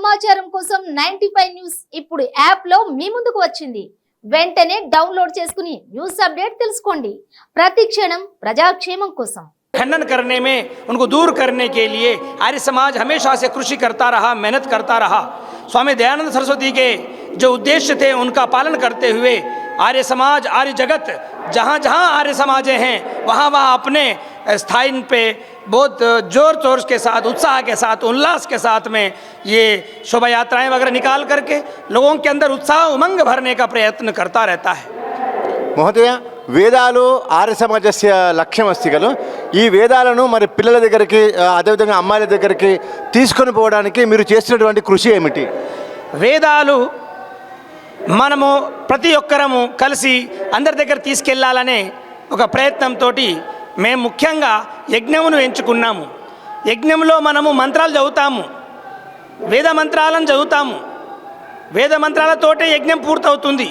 సమాచారం కోసం 95 న్యూస్ ఇప్పుడు యాప్ లో మీ ముందుకు వచ్చింది. వెంటనే డౌన్లోడ్ చేసుకుని న్యూస్ అప్డేట్ తెలుసుకోండి. ప్రతి క్షణం ప్రజాక్షేమం కోసం. खंडन करने में उनको दूर करने के लिए आर्य समाज हमेशा से कृषि करता रहा, मेहनत करता रहा। स्वामी दयानंद सरस्वती के जो उद्देश्य थे उनका पालन करते हुए आर्य समाज, आर्य जगत जहाँ जहाँ आर्य समाजें हैं वहाँ वहाँ अपने स्थान पे बहुत जोर तोर के साथ, उत्साह के साथ, उल्लास के साथ में ये शोभा यात्राएँ वगैरह निकाल करके लोगों के अंदर उत्साह उमंग भरने का प्रयत्न करता रहता है। మహోదయ, వేదాలు ఆర్య సమాజస్య లక్ష్యం అస్తి కలు. ఈ వేదాలను మరి పిల్లల దగ్గరికి, అదేవిధంగా అమ్మాయిల దగ్గరికి తీసుకొని పోవడానికి మీరు చేస్తున్నటువంటి కృషి ఏమిటి? వేదాలు మనము ప్రతి ఒక్కరము కలిసి అందరి దగ్గర తీసుకెళ్లాలనే ఒక ప్రయత్నంతో మేము ముఖ్యంగా యజ్ఞమును ఎంచుకున్నాము. యజ్ఞంలో మనము మంత్రాలు చదువుతాము, వేద మంత్రాలను చదువుతాము. వేద మంత్రాలతోటే యజ్ఞం పూర్తవుతుంది.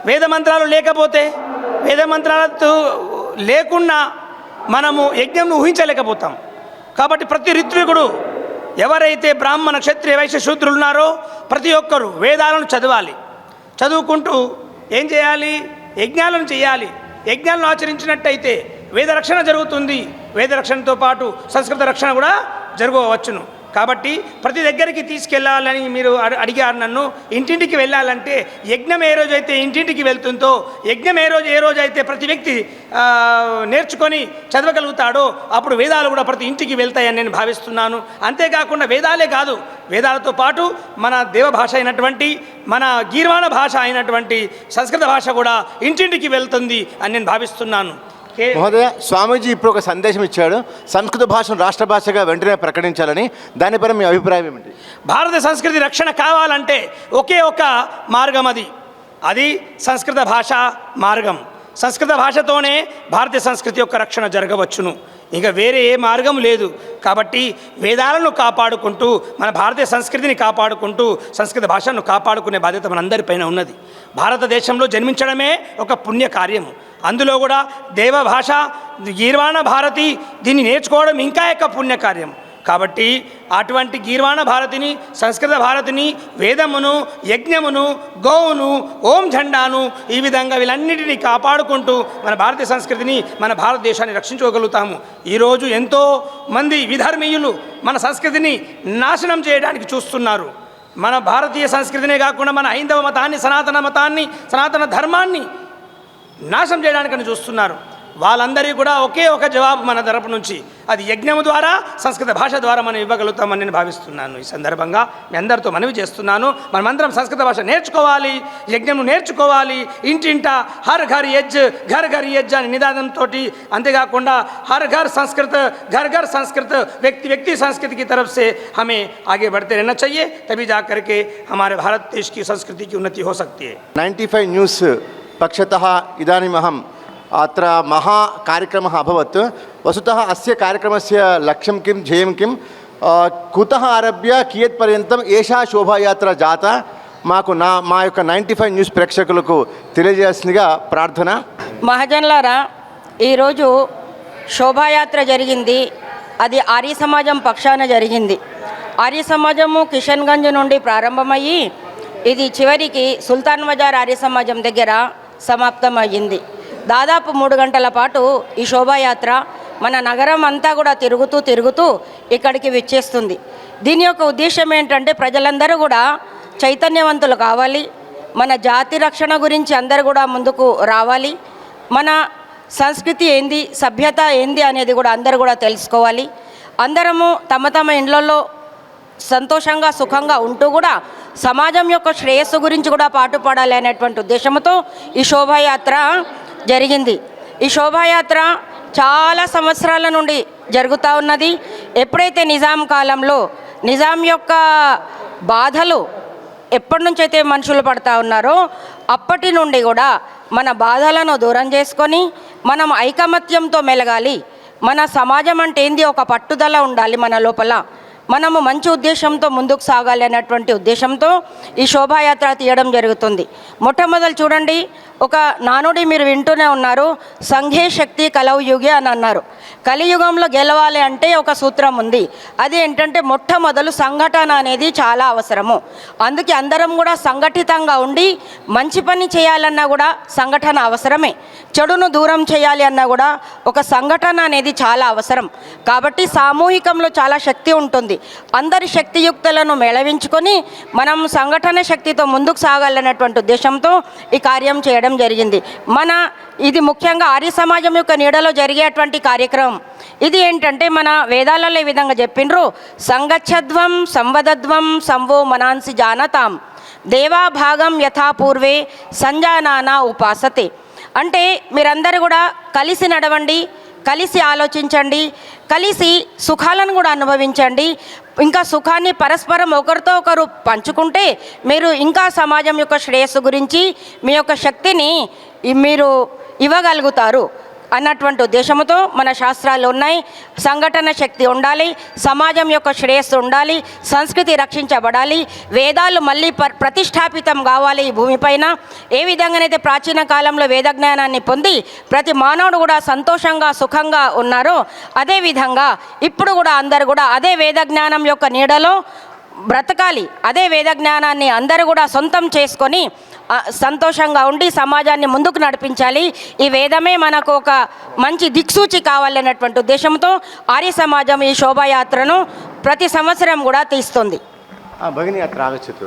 వేద మంత్రాలు లేకపోతే, వేద మంత్రాలతో లేకుండా మనము యజ్ఞం ఊహించలేకపోతాం. కాబట్టి ప్రతి ఋత్వికుడు, ఎవరైతే బ్రాహ్మణ, క్షత్రియ, వైశ్య, శూద్రులు ఉన్నారో ప్రతి ఒక్కరూ వేదాలను చదవాలి. చదువుకుంటూ ఏం చేయాలి? యజ్ఞాలను చేయాలి. యజ్ఞాలను ఆచరించినట్టయితే వేద రక్షణ జరుగుతుంది. వేద రక్షణతో పాటు సంస్కృత రక్షణ కూడా జరగవచ్చును. కాబట్టి ప్రతి దగ్గరికి తీసుకెళ్ళాలని మీరు అడిగారు నన్ను. ఇంటింటికి వెళ్ళాలంటే యజ్ఞం ఏ రోజైతే ఇంటింటికి వెళ్తుందో, యజ్ఞం ఏ రోజైతే ప్రతి వ్యక్తి నేర్చుకొని చదవగలుగుతాడో అప్పుడు వేదాలు కూడా ప్రతి ఇంటికి వెళ్తాయని నేను భావిస్తున్నాను. అంతేకాకుండా వేదాలే కాదు, వేదాలతో పాటు మన దేవభాష అయినటువంటి, మన గీర్వాణ భాష అయినటువంటి సంస్కృత భాష కూడా ఇంటింటికి వెళ్తుంది అని నేను భావిస్తున్నాను. మహోదయ, స్వామీజీ ఇప్పుడు ఒక సందేశం ఇచ్చాడు, సంస్కృత భాషను రాష్ట్ర భాషగా వెంటనే ప్రకటించాలని. దానిపైన మీ అభిప్రాయం ఏమిటి? భారత సంస్కృతి రక్షణ కావాలంటే ఒకే ఒక మార్గం, అది సంస్కృత భాష మార్గం. సంస్కృత భాషతోనే భారతీయ సంస్కృతి యొక్క రక్షణ జరగవచ్చును. ఇంకా వేరే ఏ మార్గం లేదు. కాబట్టి వేదాలను కాపాడుకుంటూ, మన భారతీయ సంస్కృతిని కాపాడుకుంటూ, సంస్కృత భాషను కాపాడుకునే బాధ్యత మనందరిపైన ఉన్నది. భారతదేశంలో జన్మించడమే ఒక పుణ్య కార్యము. అందులో కూడా దేవభాష, గీర్వాణ భారతి, దీన్ని నేర్చుకోవడం ఇంకా యొక్క పుణ్యకార్యం. కాబట్టి అటువంటి గీర్వాణ భారతిని, సంస్కృత భారతిని, వేదమును, యజ్ఞమును, గోవును, ఓం ఝండాను, ఈ విధంగా వీళ్ళన్నిటినీ కాపాడుకుంటూ మన భారతీయ సంస్కృతిని, మన భారతదేశాన్ని రక్షించుకోగలుగుతాము. ఈరోజు ఎంతో మంది విధర్మీయులు మన సంస్కృతిని నాశనం చేయడానికి చూస్తున్నారు. మన భారతీయ సంస్కృతినే కాకుండా మన హైందవ మతాన్ని, సనాతన మతాన్ని, సనాతన ధర్మాన్ని నాశనం చేయడానికని చూస్తున్నారు. వాళ్ళందరికీ కూడా ఒకే ఒక జవాబు మన తరపు నుంచి, అది యజ్ఞము ద్వారా, సంస్కృత భాష ద్వారా మనం ఇవ్వగలుగుతామని నేను భావిస్తున్నాను. ఈ సందర్భంగా మీ అందరితో మనవి చేస్తున్నాను, మనమందరం సంస్కృత భాష నేర్చుకోవాలి, యజ్ఞము నేర్చుకోవాలి. ఇంటింట హర్ ఘర్ యజ్, ఘర్ ఘర్ యజ్ అని నిదానంతో, అంతేకాకుండా హర్ ఘర్ సంస్కృత, घर घर संस्कृत, व्यक्ति व्यक्ति संस्कृति की तरफ से हमें आगे बढ़ते रहना चाहिए, तभी जा करके हमारे भारत देश की संस्कृति की उन्नति हो सकती है. 95 न्यूस् पक्षतः इदानीमहम् अत्र महाकार्यक्रमः अभवत्. वस्तुतः अस्य कार्यक्रमस्य लक्ष्यं किं, ध्येयं किं, कुतः आरभ्य कियत्पर्यन्तम् एषा शोभायात्रा जाता, మాకు మా యొక్క 95 న్యూస్ ప్రేక్షకులకు తెలియజేయాల్సిందిగా ప్రార్థన. మహాజనులారా, ఈరోజు శోభాయాత్ర జరిగింది. అది ఆర్య సమాజం పక్షాన జరిగింది. ఆర్య సమాజము కిషన్గంజ్ నుండి ప్రారంభమయ్యి ఇది చివరికి సుల్తాన్ బజార్ ఆర్య సమాజం దగ్గర సమాప్తమయ్యింది. దాదాపు 3 గంటల పాటు ఈ శోభాయాత్ర మన నగరం అంతా కూడా తిరుగుతూ ఇక్కడికి విచ్చేస్తుంది. దీని యొక్క ఉద్దేశం ఏంటంటే ప్రజలందరూ కూడా చైతన్యవంతులు కావాలి, మన జాతి రక్షణ గురించి అందరూ కూడా ముందుకు రావాలి, మన సంస్కృతి ఏంది, సభ్యత ఏంది అనేది కూడా అందరూ కూడా తెలుసుకోవాలి. అందరము తమ తమ ఇళ్లలో సంతోషంగా, సుఖంగా ఉంటూ కూడా సమాజం యొక్క శ్రేయస్సు గురించి కూడా పాటుపడాలి అనేటువంటి ఉద్దేశంతో ఈ శోభాయాత్ర జరిగింది. ఈ శోభాయాత్ర చాలా సంవత్సరాల నుండి జరుగుతూ ఉన్నది. ఎప్పుడైతే నిజాం కాలంలో నిజాం యొక్క బాధలు ఎప్పటి నుంచి అయితే మనుషులు పడుతూ ఉన్నారో అప్పటి నుండి కూడా మన బాధలను దూరం చేసుకొని మనం ఐకమత్యంతో మెలగాలి. మన సమాజం అంటే ఏంది, ఒక పట్టుదల ఉండాలి మన లోపల. మనము మంచి ఉద్దేశంతో ముందుకు సాగాలి అన్నటువంటి ఉద్దేశంతో ఈ శోభాయాత్ర తీయడం జరుగుతుంది. మొట్టమొదలు చూడండి, ఒక నానుడి మీరు వింటూనే ఉన్నారు, సంఘే శక్తి కలవు యుగే అని అన్నారు. కలియుగంలో గెలవాలి అంటే ఒక సూత్రం ఉంది. అది ఏంటంటే మొట్టమొదలు సంఘటన అనేది చాలా అవసరము. అందుకే అందరం కూడా సంఘటితంగా ఉండి మంచి పని చేయాలన్నా కూడా సంఘటన అవసరమే. చెడును దూరం చేయాలి అన్నా కూడా ఒక సంఘటన అనేది చాలా అవసరం. కాబట్టి సామూహికంలో చాలా శక్తి ఉంటుంది. అందరి శక్తియుక్తులను మేళవించుకొని మనం సంఘటన శక్తితో ముందుకు సాగాలన్నటువంటి ఉద్దేశంతో ఈ కార్యం చేయడం జరిగింది. ఇది ముఖ్యంగా ఆర్య సమాజం యొక్క నీడలో జరిగేటువంటి కార్యక్రమం. ఇది ఏంటంటే మన వేదాలలో ఈ విధంగా చెప్పిండ్రు, సంగచ్చధ్వం సంవదధ్వం సంవో మనాంసి జానతాం దేవాభాగం యథాపూర్వే సంజానానా ఉపాసతే. అంటే మీరందరూ కూడా కలిసి నడవండి, కలిసి ఆలోచించండి, కలిసి సుఖాలను కూడా అనుభవించండి. ఇంకా సుఖాన్ని పరస్పరం ఒకరితో ఒకరు పంచుకుంటే మీరు ఇంకా సమాజం యొక్క శ్రేయస్సు గురించి మీ యొక్క శక్తిని మీరు ఇవ్వగలుగుతారు అన్నటువంటి ఉద్దేశంతో మన శాస్త్రాలు ఉన్నాయి. సంఘటన శక్తి ఉండాలి, సమాజం యొక్క శ్రేయస్సు ఉండాలి, సంస్కృతి రక్షించబడాలి, వేదాలు మళ్ళీ ప్రతిష్టాపితం కావాలి ఈ భూమిపైన. ఏ విధంగానైతే ప్రాచీన కాలంలో వేద జ్ఞానాన్ని పొంది ప్రతి మానవుడు కూడా సంతోషంగా సుఖంగా ఉన్నారో అదేవిధంగా ఇప్పుడు కూడా అందరూ కూడా అదే వేద జ్ఞానం యొక్క నీడలో బ్రతకాలి. అదే వేద జ్ఞానాన్ని అందరూ కూడా సొంతం చేసుకొని సంతోషంగా ఉండి సమాజాన్ని ముందుకు నడిపించాలి. ఈ వేదమే మనకు ఒక మంచి దిక్సూచి కావాలన్నటువంటి ఉద్దేశంతో ఆర్య సమాజం ఈ శోభాయాత్రను ప్రతి సంవత్సరం కూడా తీస్తుంది. భగిని అత్ర ఆగచ్చతు.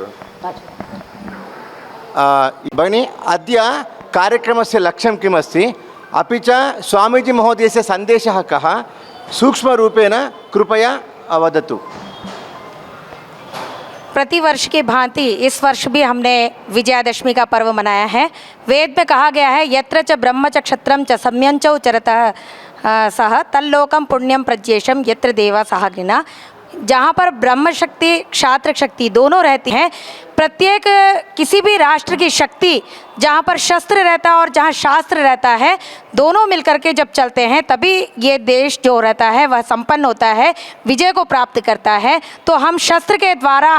భగిని అద్య కార్యక్రమस्य లక్ష్యం किमस्ति अपि च स्वामीजी महोदयस्य सन्देशः कः सूक्ष्मरूपेण कृपया वदतु. प्रतिवर्ष की भांति इस वर्ष भी हमने विजयादशमी का पर्व मनाया है. वेद में कहा गया है, यत्र च ब्रह्म च क्षत्रम च सम्यंच उचरतः सह तल्लोकम पुण्यम प्रज्येशम यत्र देवा सहागिना. जहाँ पर ब्रह्म शक्ति क्षात्र शक्ति दोनों रहती हैं, प्रत्येक किसी भी राष्ट्र की शक्ति जहाँ पर शस्त्र रहता है और जहाँ शास्त्र रहता है, दोनों मिलकर के जब चलते हैं तभी ये देश जो रहता है वह संपन्न होता है, विजय को प्राप्त करता है. तो हम शस्त्र के द्वारा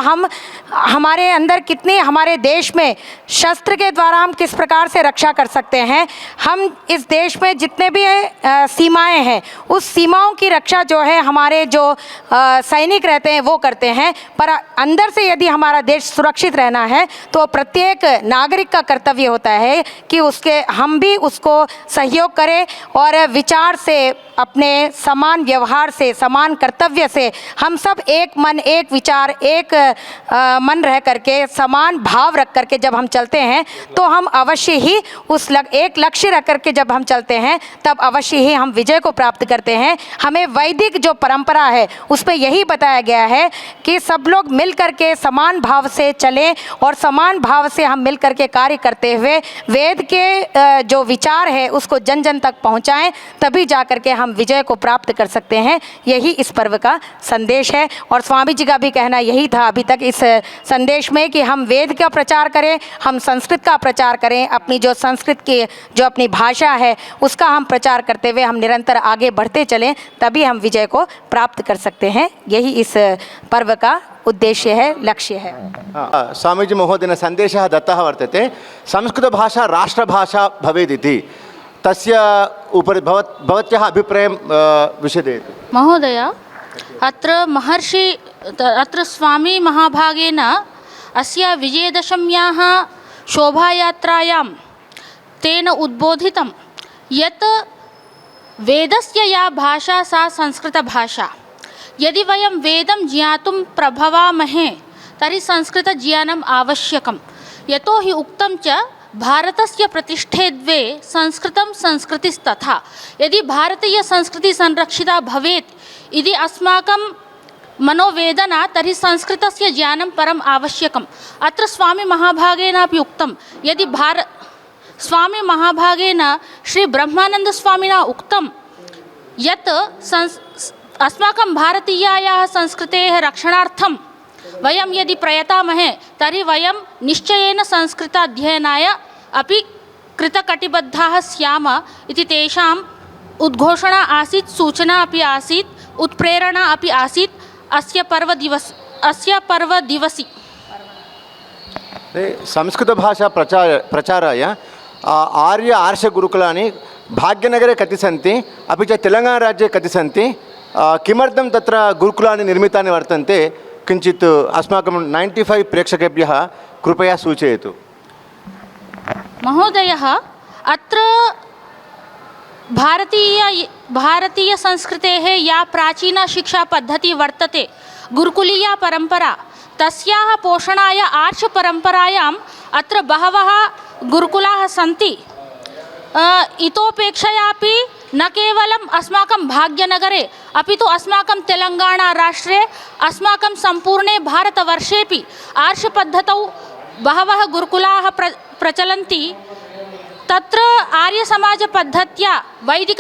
हमारे अंदर कितनी हमारे देश में शस्त्र के द्वारा हम किस प्रकार से रक्षा कर सकते हैं. हम इस देश में जितने भी सीमाएं हैं उस सीमाओं की रक्षा जो है हमारे जो सैनिक रहते हैं वो करते हैं. पर अंदर से यदि हमारा देश सुरक्षित रहना है तो प्रत्येक नागरिक का कर्तव्य होता है कि हम भी उसको सहयोग करें और विचार से अपने समान व्यवहार से समान कर्तव्य से हम सब एक मन एक विचार एक मन रह करके समान भाव रख करके जब हम चलते हैं तो हम अवश्य ही एक लक्ष्य रख करके जब हम चलते हैं तब अवश्य ही हम विजय को प्राप्त करते हैं. हमें वैदिक जो परंपरा है उस पर यही बताया गया है कि सब लोग मिल करके समान भाव से चलें और समान भाव से हम मिल करके कार्य करते हुए वेद के जो विचार है उसको जन जन तक पहुंचाएं, तभी जा करके हम विजय को प्राप्त कर सकते हैं. यही इस पर्व का संदेश है. और स्वामी जी का भी कहना यही था अभी तक इस संदेश में कि हम वेद का प्रचार करें, हम संस्कृत का प्रचार करें, अपनी जो संस्कृत की जो अपनी भाषा है उसका हम प्रचार करते हुए हम निरंतर आगे बढ़ते चलें, तभी हम विजय को प्राप्त कर सकते हैं. यही इस पर्व का उद्देश्य है, लक्ष्य है. स्वामीजी महोदयेन सन्देशः दत्तः वर्तते, संस्कृतभाषा राष्ट्रभाषा भवेदिति. तस्य उपरि भवत्याः अभिप्रायं विशदयतु. महोदय, अत्र स्वामी महाभागेन अस्य विजयदशम्याः शोभायात्रायां तेन उद्बोधितं यत् वेदस्य या भाषा सा संस्कृतभाषा. यदि वयं वेदं ज्ञातुं प्रभवामहे तर्हि संस्कृतज्ञानम् आवश्यकं. यतो हि उक्तं च भारतस्य प्रतिष्ठे द्वे संस्कृतं संस्कृतिस्तथा. यदि भारतीयसंस्कृतिः संरक्षिता भवेत् इति अस्माकं मनोवेदना तर्हि संस्कृतस्य ज्ञानं परम् आवश्यकम्. अत्र स्वामी महाभागेनापि उक्तं, यदि स्वामी महाभागेन श्री ब्रह्मानन्दस्वामिना उक्तं यत् अस्माकं भारतीयायाः संस्कृतेः रक्षणार्थं वयं यदि प्रयतामहे तर्हि वयं निश्चयेन संस्कृताध्ययनाय अपि कृतकटिबद्धाः स्याम इति तेषाम् उद्घोषणा आसीत्, सूचना अपि आसीत्, उत्प्रेरणा अपि आसीत्. अस्य पर्वदिवसि संस्कृत भाषा प्रचाराय आर्य आर्ष गुरुकुलानि भाग्यनगरे कति सन्ति अपि च तेलङ्गानाराज्ये कति सन्ति किमर्थं तत्र गुरुकुलानि निर्मितानि वर्तन्ते किञ्चित् अस्माकं 95 प्रेक्षकेभ्यः कृपया सूचयतु। महोदयः, अत्र भारतीयसंस्कृतेः या प्राचीना शिक्षापद्धतिः वर्तते गुरुकुलीया परम्परा, तस्याः पोषणाय आर्षपरम्परायाम् अत्र बहवः गुरुकुलाः सन्ति। इतोपेक्षयापि न केवलम् अस्माकं भाग्यनगरे अपि तु अस्माकं तेलङ्गाणाराष्ट्रे, अस्माकं सम्पूर्णे भारतवर्षेपि आर्षपद्धतौ बहवः गुरुकुलाः प्रचलन्ति। तत्र आर्यसमाजपद्धत्या వైదిక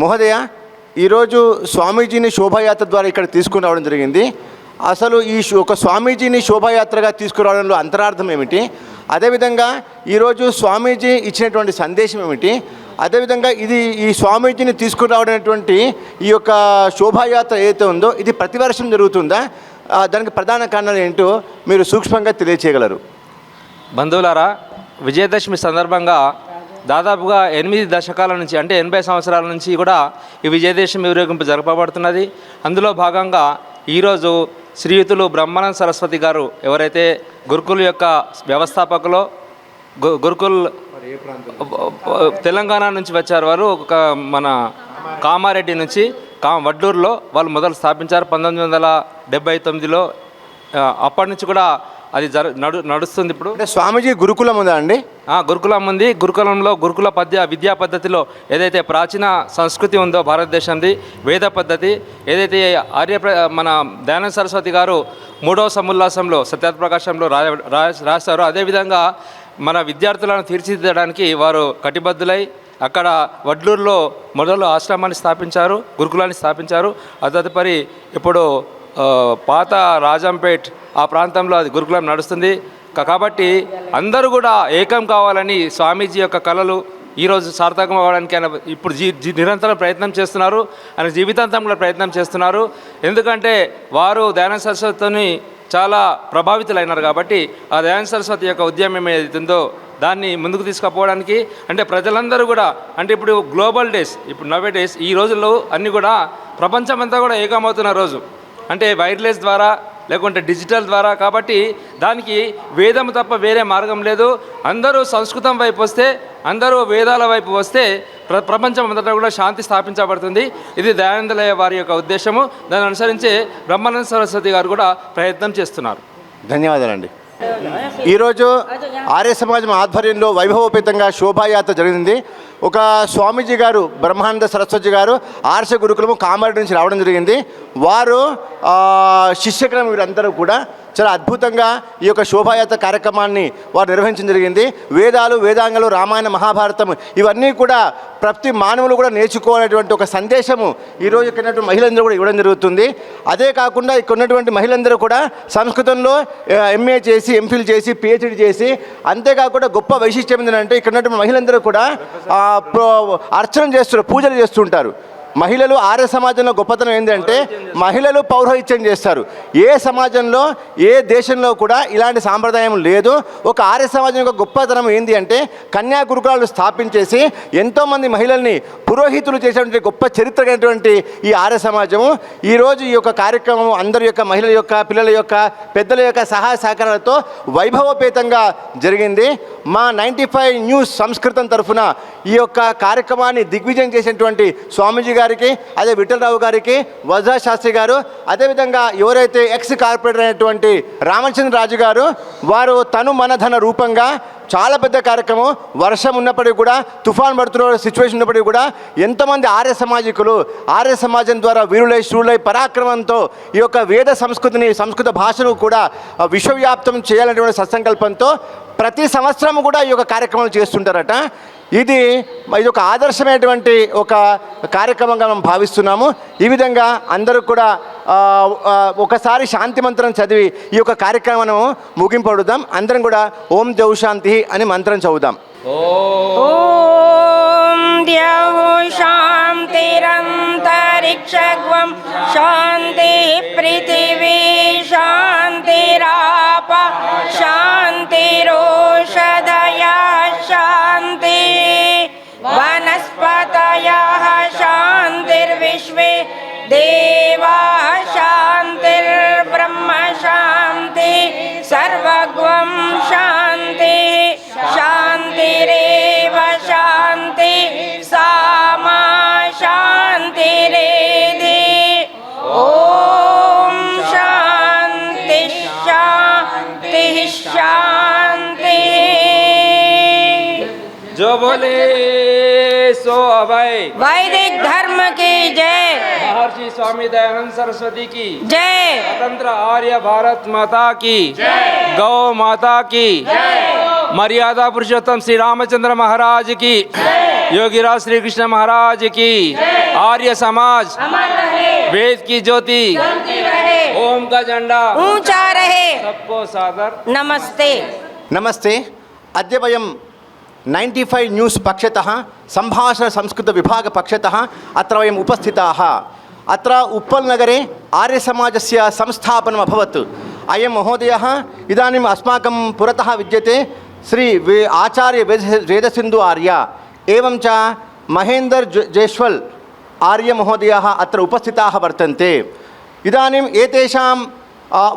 మహోదయ ఈరోజు స్వామీజీని శోభాయాత్ర ద్వారా ఇక్కడ తీసుకుని రావడం జరిగింది. అసలు ఈ ఒక స్వామీజీని శోభాయాత్రగా తీసుకురావడంలో అంతరార్థం ఏమిటి, అదేవిధంగా ఈరోజు స్వామీజీ ఇచ్చినటువంటి సందేశం ఏమిటి, అదేవిధంగా ఈ స్వామీజీని తీసుకురావడమైనటువంటి ఈ యొక్క శోభాయాత్ర ఏదైతే ఉందో ఇది ప్రతి వర్షం జరుగుతుందా, దానికి ప్రధాన కారణాలు ఏంటో మీరు సూక్ష్మంగా తెలియచేయగలరు? బంధువులారా, విజయదశమి సందర్భంగా దాదాపుగా 8 దశకాల నుంచి అంటే 80 సంవత్సరాల నుంచి కూడా ఈ విజయదశమి ఊరేగింపు జరపబడుతున్నది. అందులో భాగంగా ఈరోజు శ్రీయుతులు బ్రహ్మానంద సరస్వతి గారు ఎవరైతే గురుకుల యొక్క వ్యవస్థాపకులో గురుకుల్ తెలంగాణ నుంచి వచ్చారు. వారు ఒక మన కామారెడ్డి నుంచి వడ్లూరులో వాళ్ళు మొదలు స్థాపించారు 1979లో. అప్పటి నుంచి కూడా అది నడుస్తుంది. ఇప్పుడు అంటే స్వామీజీ గురుకులం ఉందా అండి? గురుకులం ఉంది. గురుకులంలో గురుకుల విద్యా పద్ధతిలో ఏదైతే ప్రాచీన సంస్కృతి ఉందో భారతదేశంది వేద పద్ధతి ఏదైతే మన దయానంద సరస్వతి గారు 3వ సముల్లాసంలో సత్యాత్ప్రకాశంలో రాశారో అదేవిధంగా మన విద్యార్థులను తీర్చిదిద్దడానికి వారు కటిబద్ధులై అక్కడ వడ్లూరులో మొదలు ఆశ్రమాన్ని స్థాపించారు, గురుకులాన్ని స్థాపించారు. తదుపరి ఇప్పుడు పాత రాజంపేట్ ఆ ప్రాంతంలో అది గురుకులం నడుస్తుంది. కాబట్టి అందరూ కూడా ఏకం కావాలని స్వామీజీ యొక్క కళలు ఈరోజు సార్థకం అవ్వడానికి ఆయన ఇప్పుడు నిరంతరం ప్రయత్నం చేస్తున్నారు. ఆయన జీవితాంతం కూడా ప్రయత్నం చేస్తున్నారు. ఎందుకంటే వారు దయానంద సరస్వతిని చాలా ప్రభావితులైనారు. కాబట్టి ఆ దయానంద సరస్వతి యొక్క ఉద్యమం ఏదైతుందో దాన్ని ముందుకు తీసుకుపోవడానికి అంటే ప్రజలందరూ కూడా అంటే ఇప్పుడు గ్లోబల్ డేస్, ఇప్పుడు నవే డేస్ ఈ రోజుల్లో అన్నీ కూడా ప్రపంచమంతా కూడా ఏకమవుతున్న రోజు అంటే వైర్లెస్ ద్వారా లేకుంటే డిజిటల్ ద్వారా. కాబట్టి దానికి వేదం తప్ప వేరే మార్గం లేదు. అందరూ సంస్కృతం వైపు వస్తే, అందరూ వేదాల వైపు వస్తే ప్రపంచం అంతటా కూడా శాంతి స్థాపించబడుతుంది. ఇది దయానందలయ వారి యొక్క ఉద్దేశము. దాన్ని అనుసరించే బ్రహ్మానంద సరస్వతి గారు కూడా ప్రయత్నం చేస్తున్నారు. ధన్యవాదాలండి. ఈరోజు ఆర్య సమాజం ఆధ్వర్యంలో వైభవోపేతంగా శోభాయాత్ర జరిగింది. ఒక స్వామీజీ గారు బ్రహ్మానంద సరస్వతి గారు ఆర్ష గురుకులము కామారెడ్డి నుంచి రావడం జరిగింది. వారు శిష్యక్రమం వీరందరూ కూడా చాలా అద్భుతంగా ఈ యొక్క శోభాయాత్ర కార్యక్రమాన్ని వారు నిర్వహించడం జరిగింది. వేదాలు, వేదాంగాలు, రామాయణ, మహాభారతం ఇవన్నీ కూడా ప్రతి మానవులు కూడా నేర్చుకోవాలనేటువంటి ఒక సందేశము ఈరోజు ఇక్కడ ఉన్నటువంటి మహిళలందరూ కూడా ఇవ్వడం జరుగుతుంది. అదే కాకుండా ఇక్కడ ఉన్నటువంటి మహిళలందరూ కూడా సంస్కృతంలో ఎంఏ చేసి, ఎంఫిల్ చేసి, పిహెచ్డి చేసి, అంతేకాకుండా గొప్ప వైశిష్ట్యం ఏంటంటే ఇక్కడ ఉన్నటువంటి మహిళలందరూ కూడా అర్చన చేస్తారు, పూజలు చేస్తుంటారు. మహిళలు ఆర్య సమాజంలో గొప్పతనం ఏంటంటే మహిళలు పౌరోహిత్యం చేస్తారు. ఏ సమాజంలో ఏ దేశంలో కూడా ఇలాంటి సాంప్రదాయం లేదు. ఒక ఆర్య సమాజం యొక్క గొప్పతనం ఏంటి అంటే కన్యా గురుకులాలు స్థాపించేసి ఎంతోమంది మహిళల్ని పురోహితులు చేసేటువంటి గొప్ప చరిత్ర అయినటువంటి ఈ ఆర్య సమాజము ఈరోజు ఈ యొక్క కార్యక్రమం అందరి యొక్క మహిళల యొక్క, పిల్లల యొక్క, పెద్దల యొక్క సహాయ సహకారాలతో వైభవోపేతంగా జరిగింది. మా 95 న్యూస్ సంస్కృతం తరఫున ఈ యొక్క కార్యక్రమాన్ని దిగ్విజయం చేసినటువంటి స్వామీజీ గారికి, అదే విఠలరావు గారికి, వజ్రా శాస్త్రి గారు, అదేవిధంగా ఎవరైతే ఎక్స్ కార్పొరేటర్ అయినటువంటి రామచంద్ర రాజు గారు, వారు తను మనధన రూపంగా చాలా పెద్ద కార్యక్రమం. వర్షం ఉన్నప్పటికీ కూడా, తుఫాన్ పడుతున్న సిచ్యువేషన్ ఉన్నప్పటికీ కూడా ఎంతోమంది ఆర్య సమాజికులు ఆర్య సమాజం ద్వారా వీరులై శూరులై పరాక్రమంతో ఈ యొక్క వేద సంస్కృతిని, సంస్కృత భాషను కూడా విశ్వవ్యాప్తం చేయాలనేటువంటి సత్సంకల్పంతో ప్రతి సంవత్సరం కూడా ఈ యొక్క కార్యక్రమాలు చేస్తుంటారట. ఇది ఒక ఆదర్శమైనటువంటి ఒక కార్యక్రమంగా మనం భావిస్తున్నాము. ఈ విధంగా అందరూ కూడా ఒకసారి శాంతి మంత్రం చదివి ఈ యొక్క కార్యక్రమం ముగింపడుదాం. అందరం కూడా ఓం జౌ శాంతి అని మంత్రం చదువుదాం. ఓం द्यौः शान्तिरन्तरिक्षगं शान्तिः पृथिवी शान्तिराप शान्तिरोषधयः शान्तिः वनस्पतयः शान्तिर्विश्वे देवाः शान्तिर्ब्रह्म शान्ति सर्वगं शान्ति शान्तिरेव शान्ति सामा शान्तिरेधि ॐ शान्ति शान्ति शान्ति। जो बोले सो अभय। वैदिक धर्म की जय। महर्षि स्वामी दयानंद सरस्वती की जय। स्वतंत्र आर्य भारत माता की जय। गौ माता की जय। मर्यादा पुरुषोत्तम श्री रामचंद्र महाराज की जय। योगीराज श्री कृष्ण महाराज की जय। आर्य समाज वेद की ज्योति ओम का झंडा ऊंचा रहे। सबको सादर नमस्ते। नमस्ते। अद्य वयं 95 न्यूस् पक्षतः सम्भाषणसंस्कृतविभागपक्षतः अत्र वयम् उपस्थिताः। अत्र उप्पल् नगरे आर्यसमाजस्य संस्थापनम् अभवत्। अयं महोदयः इदानीम् अस्माकं पुरतः विद्यते श्री आचार्य वेदसिन्धु आर्य एवं च महेन्द्र जयस्वाल् आर्य महोदयाः अत्र उपस्थिताः वर्तन्ते। इदानीम् एतेषां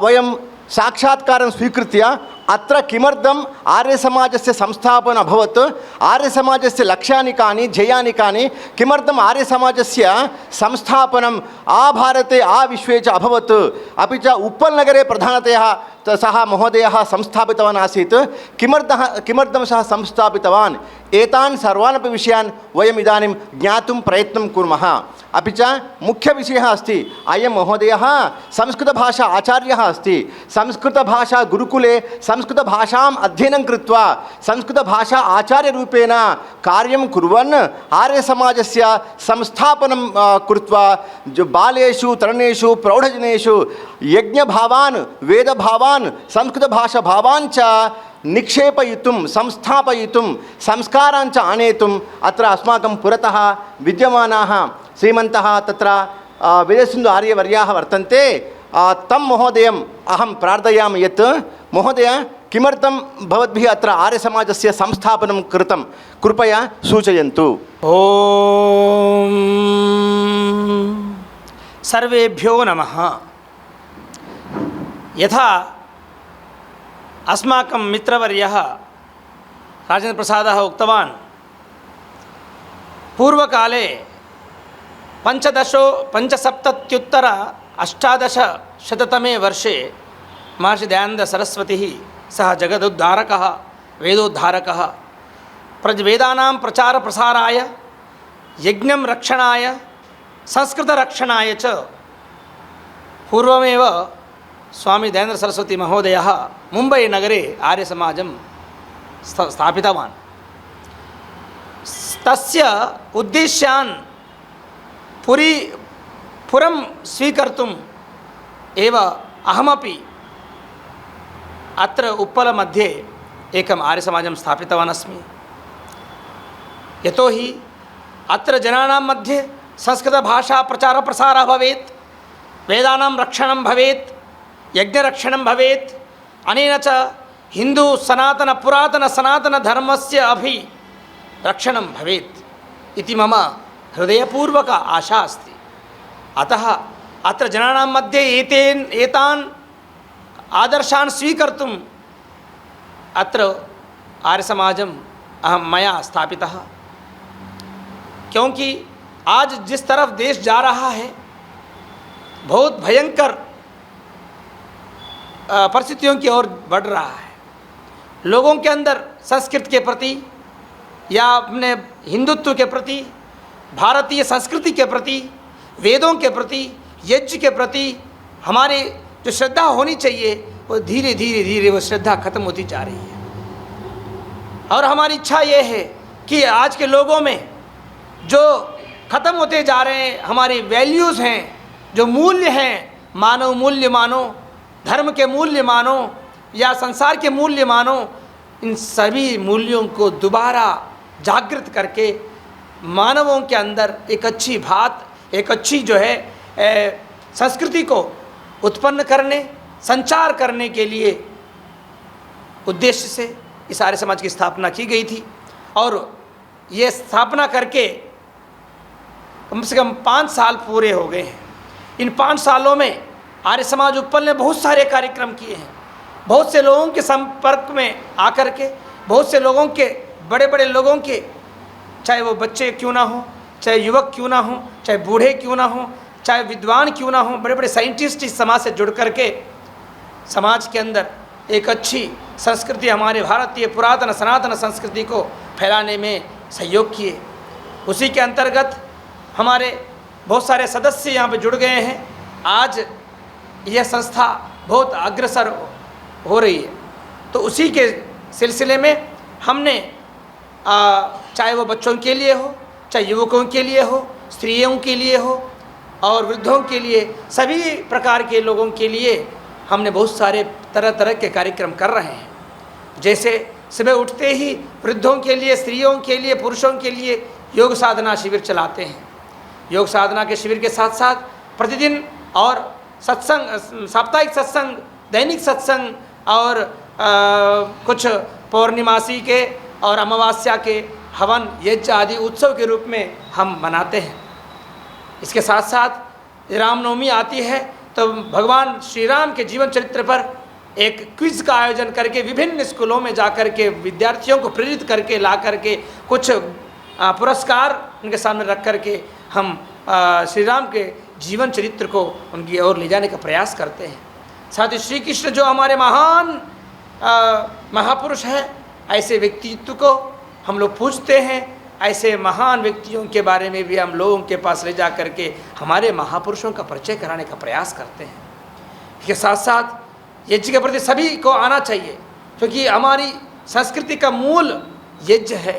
वयं साक्षात्कारं स्वीकृत्य अत्र किमर्थम् आर्यसमाजस्य संस्थापनम् अभवत्, आर्यसमाजस्य लक्ष्यानि कानि, ध्येयानि कानि, किमर्थम् आर्यसमाजस्य संस्थापनम् आभारते आविश्वे च अभवत्, अपि च उप्पल् नगरे प्रधानतया सः महोदयः संस्थापितवान् आसीत्। किमर्थं सः संस्थापितवान्, एतान् सर्वानपि विषयान् वयम् इदानीं ज्ञातुं प्रयत्नं कुर्मः। अपि च मुख्यविषयः अस्ति, अयं महोदयः संस्कृतभाषा आचार्यः अस्ति। संस्कृतभाषा गुरुकुले संस्कृतभाषाम् अध्ययनं कृत्वा संस्कृतभाषा आचार्यरूपेण कार्यं कुर्वन् आर्यसमाजस्य संस्थापनं कृत्वा बालेषु तरुणेषु प्रौढजनेषु यज्ञभावान् वेदभावान् संस्कृतभाषाभावान् च निक्षेपयितुं संस्थापयितुं संस्कारान् च आनेतुम् अत्र अस्माकं पुरतः विद्यमानाः श्रीमन्तः तत्र वेदसिन्धु आर्यवर्याः वर्तन्ते। तं महोदयम् अहं प्रार्थयामि यत् महोदय किमर्थं भवद्भिः अत्र आर्यसमाजस्य संस्थापनं कृतं कृपया सूचयन्तु। ॐ सर्वेभ्यो नमः। यथा अस्माकं मित्रवर्यः राजेन्द्रप्रसादः उक्तवान्, पूर्वकाले 1575-18 वर्षे महर्षि दयानंद सरस्वती सः जगदुद्धारकः वेदोद्धारकः वेदानां प्रचार प्रसाराय यज्ञं रक्षणाय संस्कृतरक्षणाय च पूर्वमेव स्वामी दयानंद सरस्वती महोदयः मुम्बै नगरे आर्यसमाजं स्थापितवान्। तस्य उद्देश्यान् पुरं स्वीकर्तुम् एव अहमपि अत्र उप्पल मध्ये एकम् आर्यसमाजं स्थापितवान् अस्मि। यतोहि अत्र जनानां मध्ये संस्कृतभाषा प्रचार प्रसारः भवेत्, वेदानां रक्षणं भवेत्, यज्ञरक्षणं भवेत्, अनेन च हिन्दू सनातन पुरातन सनातन धर्मस्य अपि रक्षणं भवेत् इति मम हृदयपूर्वक आशा अस्ति। अतः अत्र जनानां मध्ये एतान् आदर्शान् स्वीकर्तुम् अत्र आर्यसमाजं मया स्थापितः। क्योंकि आज जिस तरफ देश जा रहा है बहुत भयंकर परिस्थितियों की ओर बढ़ रहा है। लोगों के अंदर संस्कृत के प्रति या अपने हिंदुत्व के प्रति, भारतीय संस्कृति के प्रति, वेदों के प्रति, यज्ञ के प्रति हमारे जो श्रद्धा होनी चाहिए वो धीरे धीरे वो श्रद्धा खत्म होती जा रही है। और हमारी इच्छा ये है कि आज के लोगों में जो ख़त्म होते जा रहे हैं हमारे वैल्यूज़ हैं, जो मूल्य हैं, मानव मूल्य मानो, धर्म के मूल्य मानो या संसार के मूल्य मानो, इन सभी मूल्यों को दोबारा जागृत करके मानवों के अंदर एक अच्छी बात, एक अच्छी जो है संस्कृति को उत्पन्न करने, संचार करने के लिए उद्देश्य से इस आर्य समाज की स्थापना की गई थी। और ये स्थापना करके कम से कम 5 साल पूरे हो गए हैं। इन 5 सालों में आर्य समाज उत्पल ने बहुत सारे कार्यक्रम किए हैं। बहुत से लोगों के संपर्क में आकर के, बहुत से लोगों के, बड़े बड़े लोगों के, चाहे वो बच्चे क्यों ना हो, चाहे युवक क्यों ना हो, चाहे बूढ़े क्यों ना हो, चाहे विद्वान क्यों ना हो, बड़े बड़े साइंटिस्ट इस समाज से जुड़ करके समाज के अंदर एक अच्छी संस्कृति, हमारे भारतीय पुरातन सनातन संस्कृति को फैलाने में सहयोग किए। उसी के अंतर्गत हमारे बहुत सारे सदस्य यहाँ पे जुड़ गए हैं। आज यह संस्था बहुत अग्रसर हो रही है। तो उसी के सिलसिले में हमने चाहे वो बच्चों के लिए हो, चाहे युवकों के लिए हो, स्त्रियों के लिए हो और वृद्धों के लिए, सभी प्रकार के लोगों के लिए हमने बहुत सारे तरह तरह के कार्यक्रम कर रहे हैं। जैसे सुबह उठते ही वृद्धों के लिए, स्त्रियों के लिए, पुरुषों के लिए योग साधना शिविर चलाते हैं। योग साधना के शिविर के साथ साथ प्रतिदिन और सत्संग, साप्ताहिक सत्संग, दैनिक सत्संग और कुछ पौर्णिमासी के और अमावस्या के हवन, यज्ञ आदि उत्सव के रूप में हम मनाते हैं। इसके साथ साथ रामनवमी आती है तो भगवान श्री राम के जीवन चरित्र पर एक क्विज का आयोजन करके विभिन्न स्कूलों में जाकर के विद्यार्थियों को प्रेरित करके ला करके कुछ पुरस्कार उनके सामने रख करके हम श्री राम के जीवन चरित्र को उनकी ओर ले जाने का प्रयास करते हैं। साथ ही श्री कृष्ण जो हमारे महान महापुरुष हैं, ऐसे व्यक्तित्व को हम लोग पूजते हैं। ऐसे महान व्यक्तियों के बारे में भी हम लोगों के पास ले जा करके हमारे महापुरुषों का परिचय कराने का प्रयास करते हैं। इसके साथ साथ यज्ञ के प्रति सभी को आना चाहिए, क्योंकि हमारी संस्कृति का मूल यज्ञ है,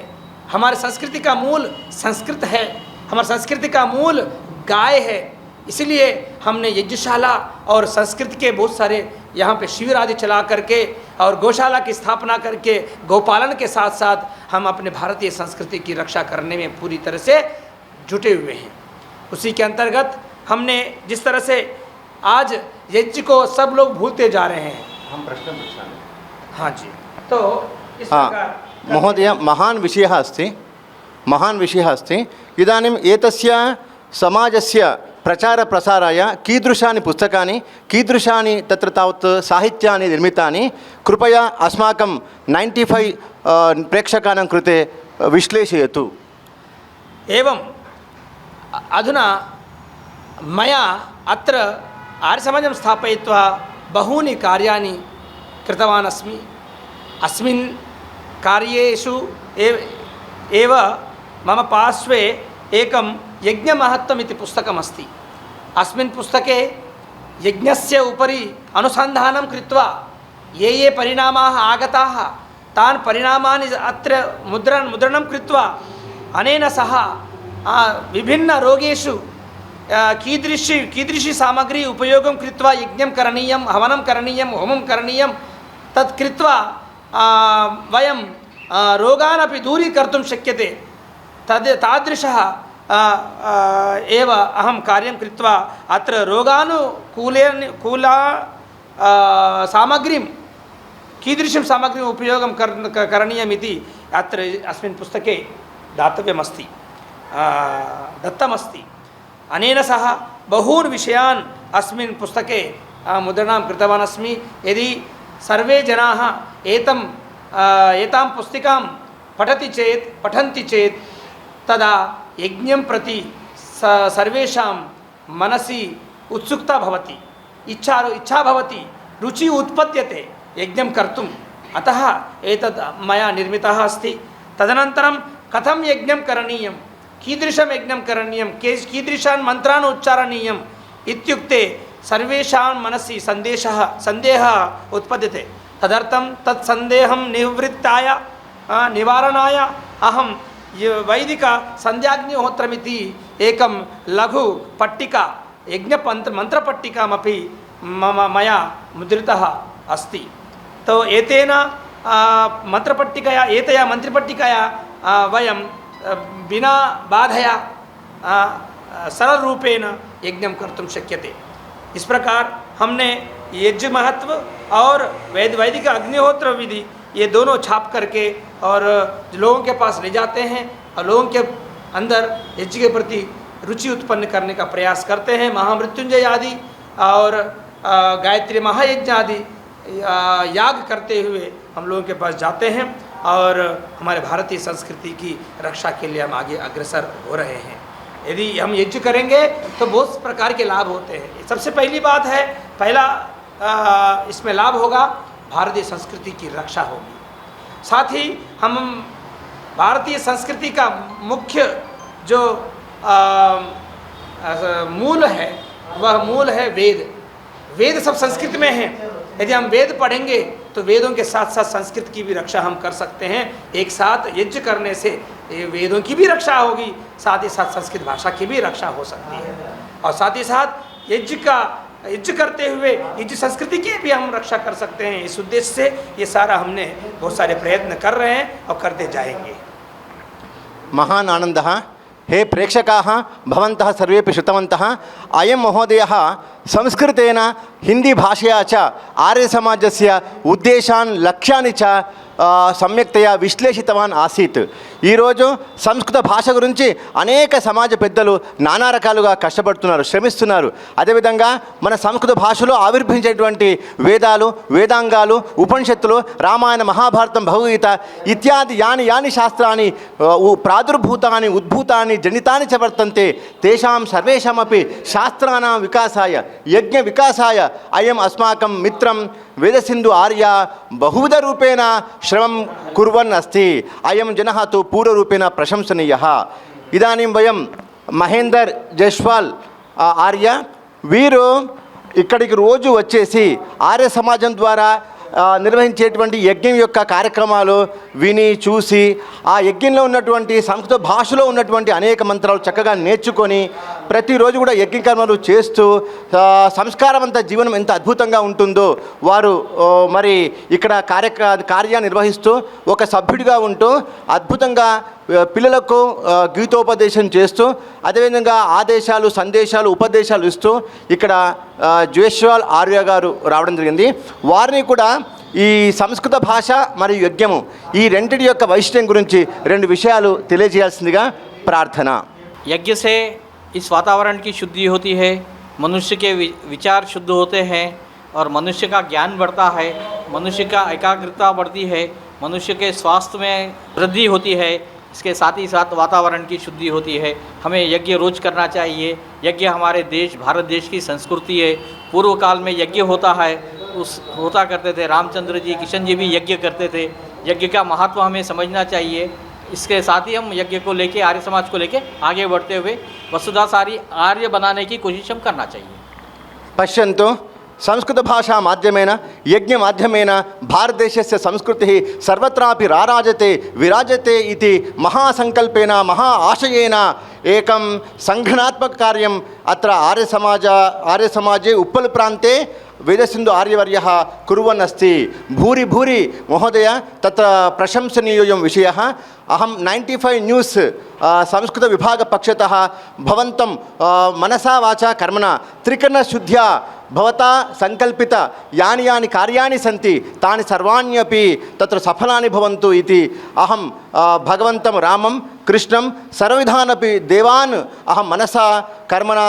हमारी संस्कृति का मूल संस्कृत है, हमारी संस्कृति का मूल गाय है। इसलिए हमने यज्ञशाला और संस्कृत के बहुत सारे यहाँ पे शिविर आदि चला करके और गौशाला की स्थापना करके गौपालन के साथ साथ हम अपने भारतीय संस्कृति की रक्षा करने में पूरी तरह से जुटे हुए हैं। उसी के अंतर्गत हमने जिस तरह से आज यज्ञ को सब लोग भूलते जा रहे हैं। हम प्रश्न पृच्छामि। हाँ जी, तो इस प्रकार महोदय, महान् विषयः अस्ति। इदानीम् एतस्य समाजस्य प्रचारप्रसाराय कीदृशानि पुस्तकानि, कीदृशानि तत्र तावत् साहित्यानि निर्मितानि, कृपया अस्माकं 95 प्रेक्षकाणां कृते विश्लेषयतु। एवं अधुना मया अत्र आर्यसमाजं स्थापयित्वा बहूनि कार्याणि कृतवान् अस्मि। अस्मिन् कार्येषु एव मम पार्श्वे एकं यज्ञमहत्त्वम् इति पुस्तकमस्ति। अस्मिन् पुस्तके यज्ञस्य उपरि अनुसन्धानं कृत्वा ये परिणामाः आगताः तान् परिणामानि अत्र मुद्रणं कृत्वा अनेन सह विभिन्नरोगेषु कीदृशी सामग्री उपयोगं कृत्वा यज्ञं करणीयं, हवनं करणीयं, होमं करणीयं, तत् कृत्वा वयं रोगान् अपि दूरीकर्तुं शक्यते। तादृशः एव अहं कार्यं कृत्वा अत्र रोगानुकूला सामग्रीं, कीदृशं सामग्रीम् उपयोगं करणीयमिति अत्र अस्मिन् पुस्तके दातव्यमस्ति, दत्तमस्ति। अनेन सह बहून् विषयान् अस्मिन् पुस्तके मुद्रणं कृतवान् अस्मि। यदि सर्वे जनाः एतां पुस्तिकां पठन्ति चेत् तदा यज्ञं प्रति सर्वेषां मनसि उत्सुकता भवति, इच्छा भवति, रुचि उत्पद्यते यज्ञं कर्तुम्। अतः एतद् मया निर्मितः अस्ति। तदनन्तरं कथं यज्ञं करणीयं, कीदृशं यज्ञं करणीयं, कीदृशान् मन्त्रान् उच्चारणीयम् इत्युक्ते सर्वेषां मनसि सन्देहः उत्पद्यते। तदर्थं तत् सन्देहं निवारणाय अहं वैदिक संध्याग्निहोत्रमिति एकं लघु पट्टिका, मंत्रपट्टिकामपि मया मुद्रितः अस्ति। तो एतया मंत्रपट्टिकया वयं बिना बाधया सरल रूपेण यज्ञं कर्तुं शक्यते। इस प्रकार हमने यज्ञ महत्व और वैदिक अग्निहोत्र विधि ये दोनों छाप करके और लोगों के पास ले जाते हैं और लोगों के अंदर यज्ञ के प्रति रुचि उत्पन्न करने का प्रयास करते हैं। महामृत्युंजय आदि और गायत्री महायज्ञ आदि याग करते हुए हम लोगों के पास जाते हैं और हमारे भारतीय संस्कृति की रक्षा के लिए हम आगे अग्रसर हो रहे हैं। यदि हम यज्ञ करेंगे तो बहुत प्रकार के लाभ होते हैं। सबसे पहली बात है, पहला इसमें लाभ होगा, भारतीय संस्कृति की रक्षा होगी। साथ ही हम भारतीय संस्कृति का मुख्य जो मूल है वह मूल है वेद। वेद सब संस्कृत में हैं। यदि हम वेद पढ़ेंगे तो वेदों के साथ साथ संस्कृत की भी रक्षा हम कर सकते हैं। एक साथ यज्ञ करने से वेदों की भी रक्षा होगी, साथ ही साथ संस्कृत भाषा की भी रक्षा हो सकती है और साथ ही साथ यज्ञ करते हुए यज्ञ संस्कृति की भी हम रक्षा कर सकते हैं। इस उद्देश्य से ये सारा हमने बहुत सारे प्रयत्न कर रहे हैं और करते जाएंगे। महान आनंदः। हे प्रेक्षकाः, भवन्तः सर्वेपि श्रुतवन्तः, अयं महोदयः संस्कृतेन हिंदी भाषया च आर्यसमाजस्य उद्देशान् लक्ष्यानि च सम्यक्तया విశ్లేషితవాన్ ఆసీత్। ఈరోజు సంస్కృత భాష గురించి అనేక సమాజ పెద్దలు నానా రకాలుగా కష్టపడుతున్నారు, శ్రమిస్తున్నారు. అదేవిధంగా మన సంస్కృత భాషలో ఆవిర్భవించేటువంటి వేదాలు, వేదాంగాలు, ఉపనిషత్తులు, రామాయణ, మహాభారతం, భగవద్గీత ఇత్యాది యాని శాస్త్రాన్ని ప్రాదుర్భూతాన్ని ఉద్భూతాన్ని జనితాన్ని చ వర్తంతే తేషాం సర్వేషామపి శాస్త్రానాం వికాసాయ యజ్ఞ వికాసాయ అయం అస్మాకం మిత్రం वेदसिंधु आर्य बहुविध रूपेण श्रमं कुर्वन् अस्ति। अयं जनः तु पूर्वरूपेण प्रशंसनीयः। इदानीं वयं महेंदर जयस्वाल आर्य वीरू इక్కడికి రోజు వచ్చేసి ఆర్య సమాజం ద్వారా నిర్వహించేటువంటి యజ్ఞం యొక్క కార్యక్రమాలు విని చూసి ఆ యజ్ఞంలో ఉన్నటువంటి సంస్కృత భాషలో ఉన్నటువంటి అనేక మంత్రాలు చక్కగా నేర్చుకొని ప్రతిరోజు కూడా యజ్ఞ కర్మలు చేస్తూ సంస్కారవంత జీవనం ఎంత అద్భుతంగా ఉంటుందో వారు మరి ఇక్కడ కార్యాన్ని నిర్వహిస్తూ ఒక సభ్యుడిగా ఉంటూ అద్భుతంగా పిల్లలకు గీతోపదేశం చేస్తూ అదేవిధంగా ఆదేశాలు, సందేశాలు, ఉపదేశాలు ఇస్తూ ఇక్కడ జయస్వాల్ ఆర్య గారు రావడం జరిగింది. వారిని కూడా ఈ సంస్కృత భాష మరియు యజ్ఞము ఈ రెండిటి యొక్క వైశిష్ట్యం గురించి రెండు విషయాలు తెలియజేయాల్సిందిగా ప్రార్థన. यज्ञ से इस वातावरण की शुद्धि होती है, मनुष्य के विचार शुद्ध होते हैं और मनुष्य का ज्ञान बढ़ता है, मनुष्य का एकाग्रता बढ़ती है, मनुष्य के स्वास्थ्य में वृद्धि होती है। इसके साथ ही साथ वातावरण की शुद्धि होती है। हमें यज्ञ रोज करना चाहिए। यज्ञ हमारे देश भारत देश की संस्कृति है। पूर्व काल में यज्ञ होता है, होता करते थे। रामचंद्र जी, किशन जी भी यज्ञ करते थे। यज्ञ का महत्व हमें समझना चाहिए। इसके साथ ही हम यज्ञ को लेके, आर्य समाज को लेके आगे बढ़ते हुए वसुधा सारी आर्य बनाने की कोशिश हम करना चाहिए। पश्यन्तु, संस्कृत भाषा माध्यमेन यज्ञ माध्यमेन भारतदेशस्य संस्कृतिः सर्वत्रापि राराजते विराजते इति महासंकल्पेन महा आशयेन एकं संघटनात्मक कार्यम् अत्र आर्यसमाजे उप्पल प्रान्ते वेदसिंधु आर्यवर्यः कुर्वन् अस्ति। भूरि भूरि महोदय तत्र प्रशंसनीयोऽयं विषयः। अहं 95 न्यूस् संस्कृत विभाग पक्षतः भवन्तं मनसा वाचा कर्मणा त्रिकरणशुद्ध्या भवता संकल्पित यानि कार्याणि सन्ति तानि सर्वाण्यपि तत्र सफलानि भवन्तु इति अहं भगवन्तं रामं कृष्णं सर्वविधानपि देवान् अहं मनसा कर्मणा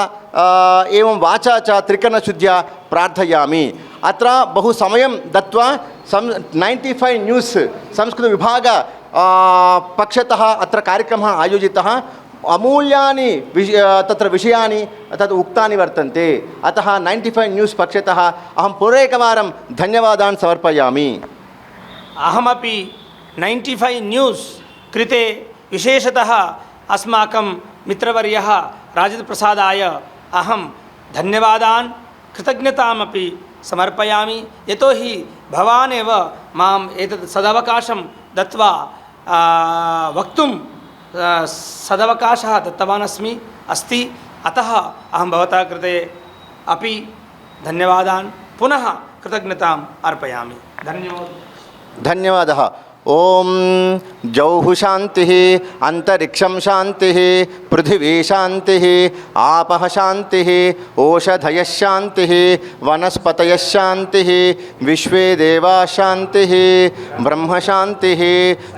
एवं वाचा च त्रिकरणशुद्ध्या प्रार्थयामि। अत्र बहु समयं दत्वा 95 न्यूस् संस्कृत विभाग पक्षतः अत्र कार्यक्रमः आयोजितः। अमूल्यानि तत्र विषयानि तत् उक्तानि वर्तन्ते। अतः 95 न्यूस् पक्षतः अहं पुनरेकवारं धन्यवादान् समर्पयामि। अहमपि 95 न्यूस् कृते विशेषतः अस्माकं मित्रवर्यः राजेन्द्रप्रसादाय अहं धन्यवादान् कृतज्ञतामपि समर्पयामि। यतोहि भवान् एव माम् एतत् सदवकाशं दत्वा वक्तुं सदवकाशः दत्तवान् अस्ति। अतः अहं भवतः कृते अपि धन्यवादान् पुनः कृतज्ञताम् अर्पयामि। धन्यवादः। ओम जौः शान्तिः अंतरिक्षं शान्तिः पृथिवी शान्तिः आपः शान्तिः ओषधयः शान्तिः वनस्पतयः शान्तिः विश्वे देवाः शान्तिः ब्रह्म शान्तिः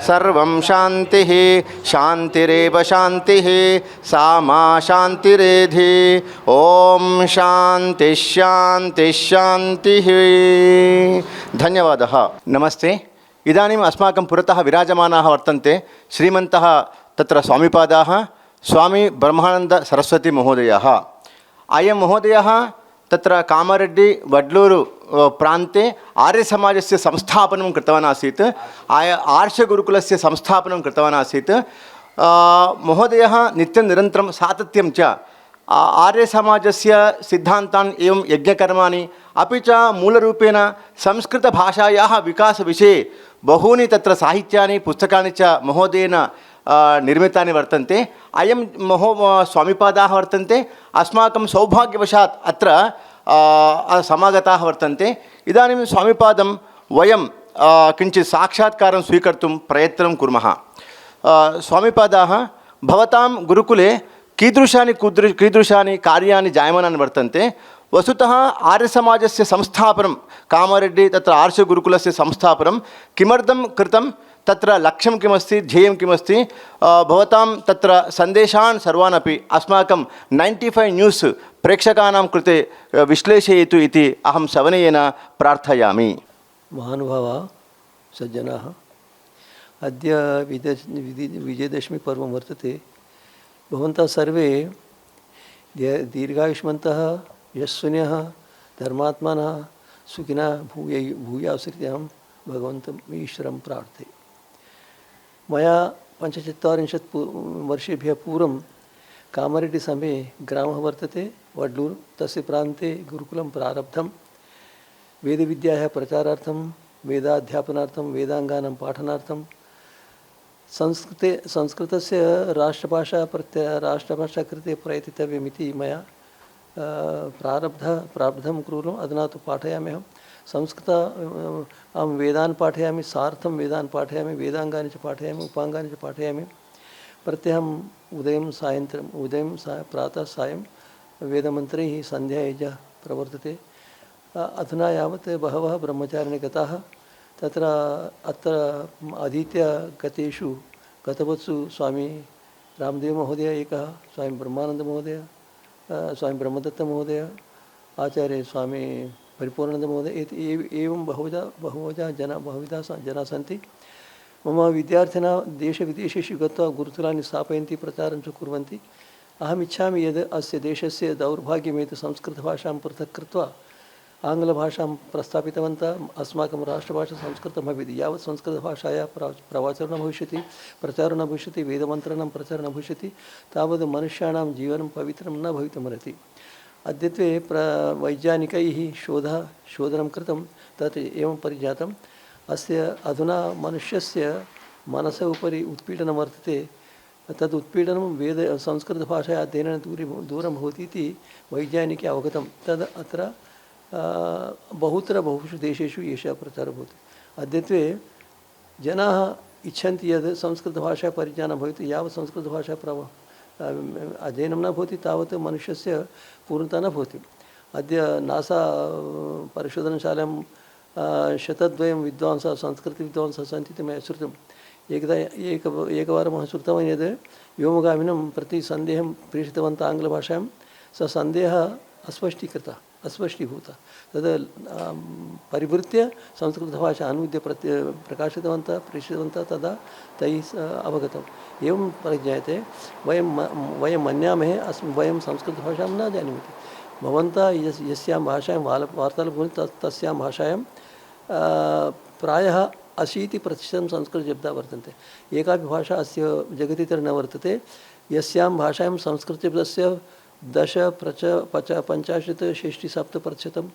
सर्वं शान्तिः शान्तिरेव शान्तिः सा मा शान्तिरेधि ओम शान्ति शान्ति शान्तिः। धन्यवादः। नमस्ते। इदानीम् अस्माकं पुरतः विराजमानाः वर्तन्ते श्रीमन्तः तत्र स्वामिपादाः स्वामी ब्रह्मानंद सरस्वती महोदयः। अयं महोदयः तत्र कामारेड्डी वड्लूरु प्रान्ते आर्यसमाजस्य संस्थापनं कृतवान् आसीत्। आर्षगुरुकुलस्य संस्थापनं कृतवान् आसीत्। महोदयः नित्यं निरन्तरं सातत्यं च आर्यसमाजस्य सिद्धान्तान् एवं यज्ञकर्माणि अपि च मूलरूपेण संस्कृतभाषायाः विकासविषये बहूनि तत्र साहित्यानि पुस्तकानि च महोदयेन निर्मितानि वर्तन्ते। अयं स्वामिपादाः वर्तन्ते अस्माकं सौभाग्यवशात् अत्र समागताः वर्तन्ते। इदानीं स्वामिपादं वयं किञ्चित् साक्षात्कारं स्वीकर्तुं प्रयत्नं कुर्मः। स्वामिपादाः भवतां गुरुकुले कीदृशानि कार्याणि जायमानानि वर्तन्ते? वस्तुतः आर्यसमाजस्य संस्थापनं कामारेड्डी तत्र आर्षगुरुकुलस्य संस्थापनं किमर्थं कृतं? तत्र लक्ष्यं किमस्ति, ध्येयं किमस्ति? भवतां तत्र सन्देशान् सर्वान् अपि अस्माकं 95 न्यूस् प्रेक्षकाणां कृते विश्लेषयतु इति अहं सवनयेन प्रार्थयामि। महानुभावाः सज्जनाः, अद्य विजयदशमी पर्व वर्तते। भवन्तः सर्वे दीर्घायुष्मन्तः यशस्विनः धर्मात्मानः सुखिनः भूयासुरिति अहं भगवन्तम् ईश्वरं प्रार्थे। मया 45 वर्षेभ्यः पूर्वं कामारेड्डी समे ग्रामः वर्तते वड्लूरु, तस्य प्रान्ते गुरुकुलं प्रारब्धं। वेदविद्यायाः प्रचारार्थं, वेदाध्यापनार्थं, वेदाङ्गानां पाठनार्थं संस्कृतस्य राष्ट्रभाषा कृते प्रयतितव्यमिति मया प्रारब्धं कुर्वन् अधुना तु पाठयामि अहं। अहं वेदान् पाठयामि, सार्थं वेदान् पाठयामि, वेदाङ्गानि च पाठयामि, उपाङ्गानि च पाठयामि। प्रत्यहम् उदयं प्रातः सायं वेदमन्त्रैः सन्ध्यायज्ञः प्रवर्तते। अधुना यावत् बहवः ब्रह्मचारिणि गताः। तत्र अत्र अधीत्य गतवत्सु स्वामी रामदेव महोदय एकः, स्वामी ब्रह्मानंद महोदय, स्वामी ब्रह्मदत्त महोदय, आचार्य स्वामी परिपूर्णानंद महोदय, एवं बहुविधा जनाः सन्ति। मम विद्यार्थिनः देशविदेशेषु गत्वा गुरुकुलानि स्थापयन्ति, प्रचारं च कुर्वन्ति। अहमिच्छामि यद् अस्य देशस्य दौर्भाग्यमेतु संस्कृतभाषां पृथक् कृत्वा आङ्ग्लभाषां प्रस्थापितवन्तः। अस्माकं राष्ट्रभाषा संस्कृतं भवेत्। यावत् संस्कृतभाषायाः प्रवचनं भविष्यति, प्रचारो न भविष्यति, वेदमन्त्राणां प्रचारः न भविष्यति, तावत् मनुष्याणां जीवनं पवित्रं न भवितुमर्हति। अद्यत्वे वैज्ञानिकैः शोधनं कृतं, तत् एवं परिजातम्। अस्य अधुना मनुष्यस्य मनसः उपरि उत्पीडनं वर्तते। तद् उत्पीडनं संस्कृतभाषायाः अध्ययनेन दूरं भवति इति वैज्ञानिके अवगतं। तद् अत्र बहुषु देशेषु एषः प्रचारः भवति। अद्यत्वे जनाः इच्छन्ति यद् संस्कृतभाषा परिज्ञानं भवति। यावत् संस्कृतभाषा अध्ययनं न भवति तावत् मनुष्यस्य पूर्णता न भवति। अद्य नासा परिशोधनशालायां 102 विद्वांसः संस्कृतविद्वांसः सन्ति इति मया श्रुतम्। एकवारम् अहं श्रुतवान् यद् व्योमगामिनं प्रति सन्देहं प्रेषितवन्तः आङ्ग्लभाषायां। सः सन्देहः अस्पष्टीभूतः। तद् परिवृत्य संस्कृतभाषा अनुद्य प्रकाशितवन्तः, प्रेषितवन्तः। तदा तैः अवगतम्। एवं परिज्ञायते वयं मन्यामहे वयं संस्कृतभाषां न जानीमः। भवन्तः यस्यां भाषायां वार्तालापं कुर्वन्ति तस्यां भाषायां प्रायः 80% संस्कृतशब्दाः वर्तन्ते। एकापि भाषा अस्य जगति न वर्तते यस्यां भाषायां संस्कृतशब्दस्य 10-50-60-70%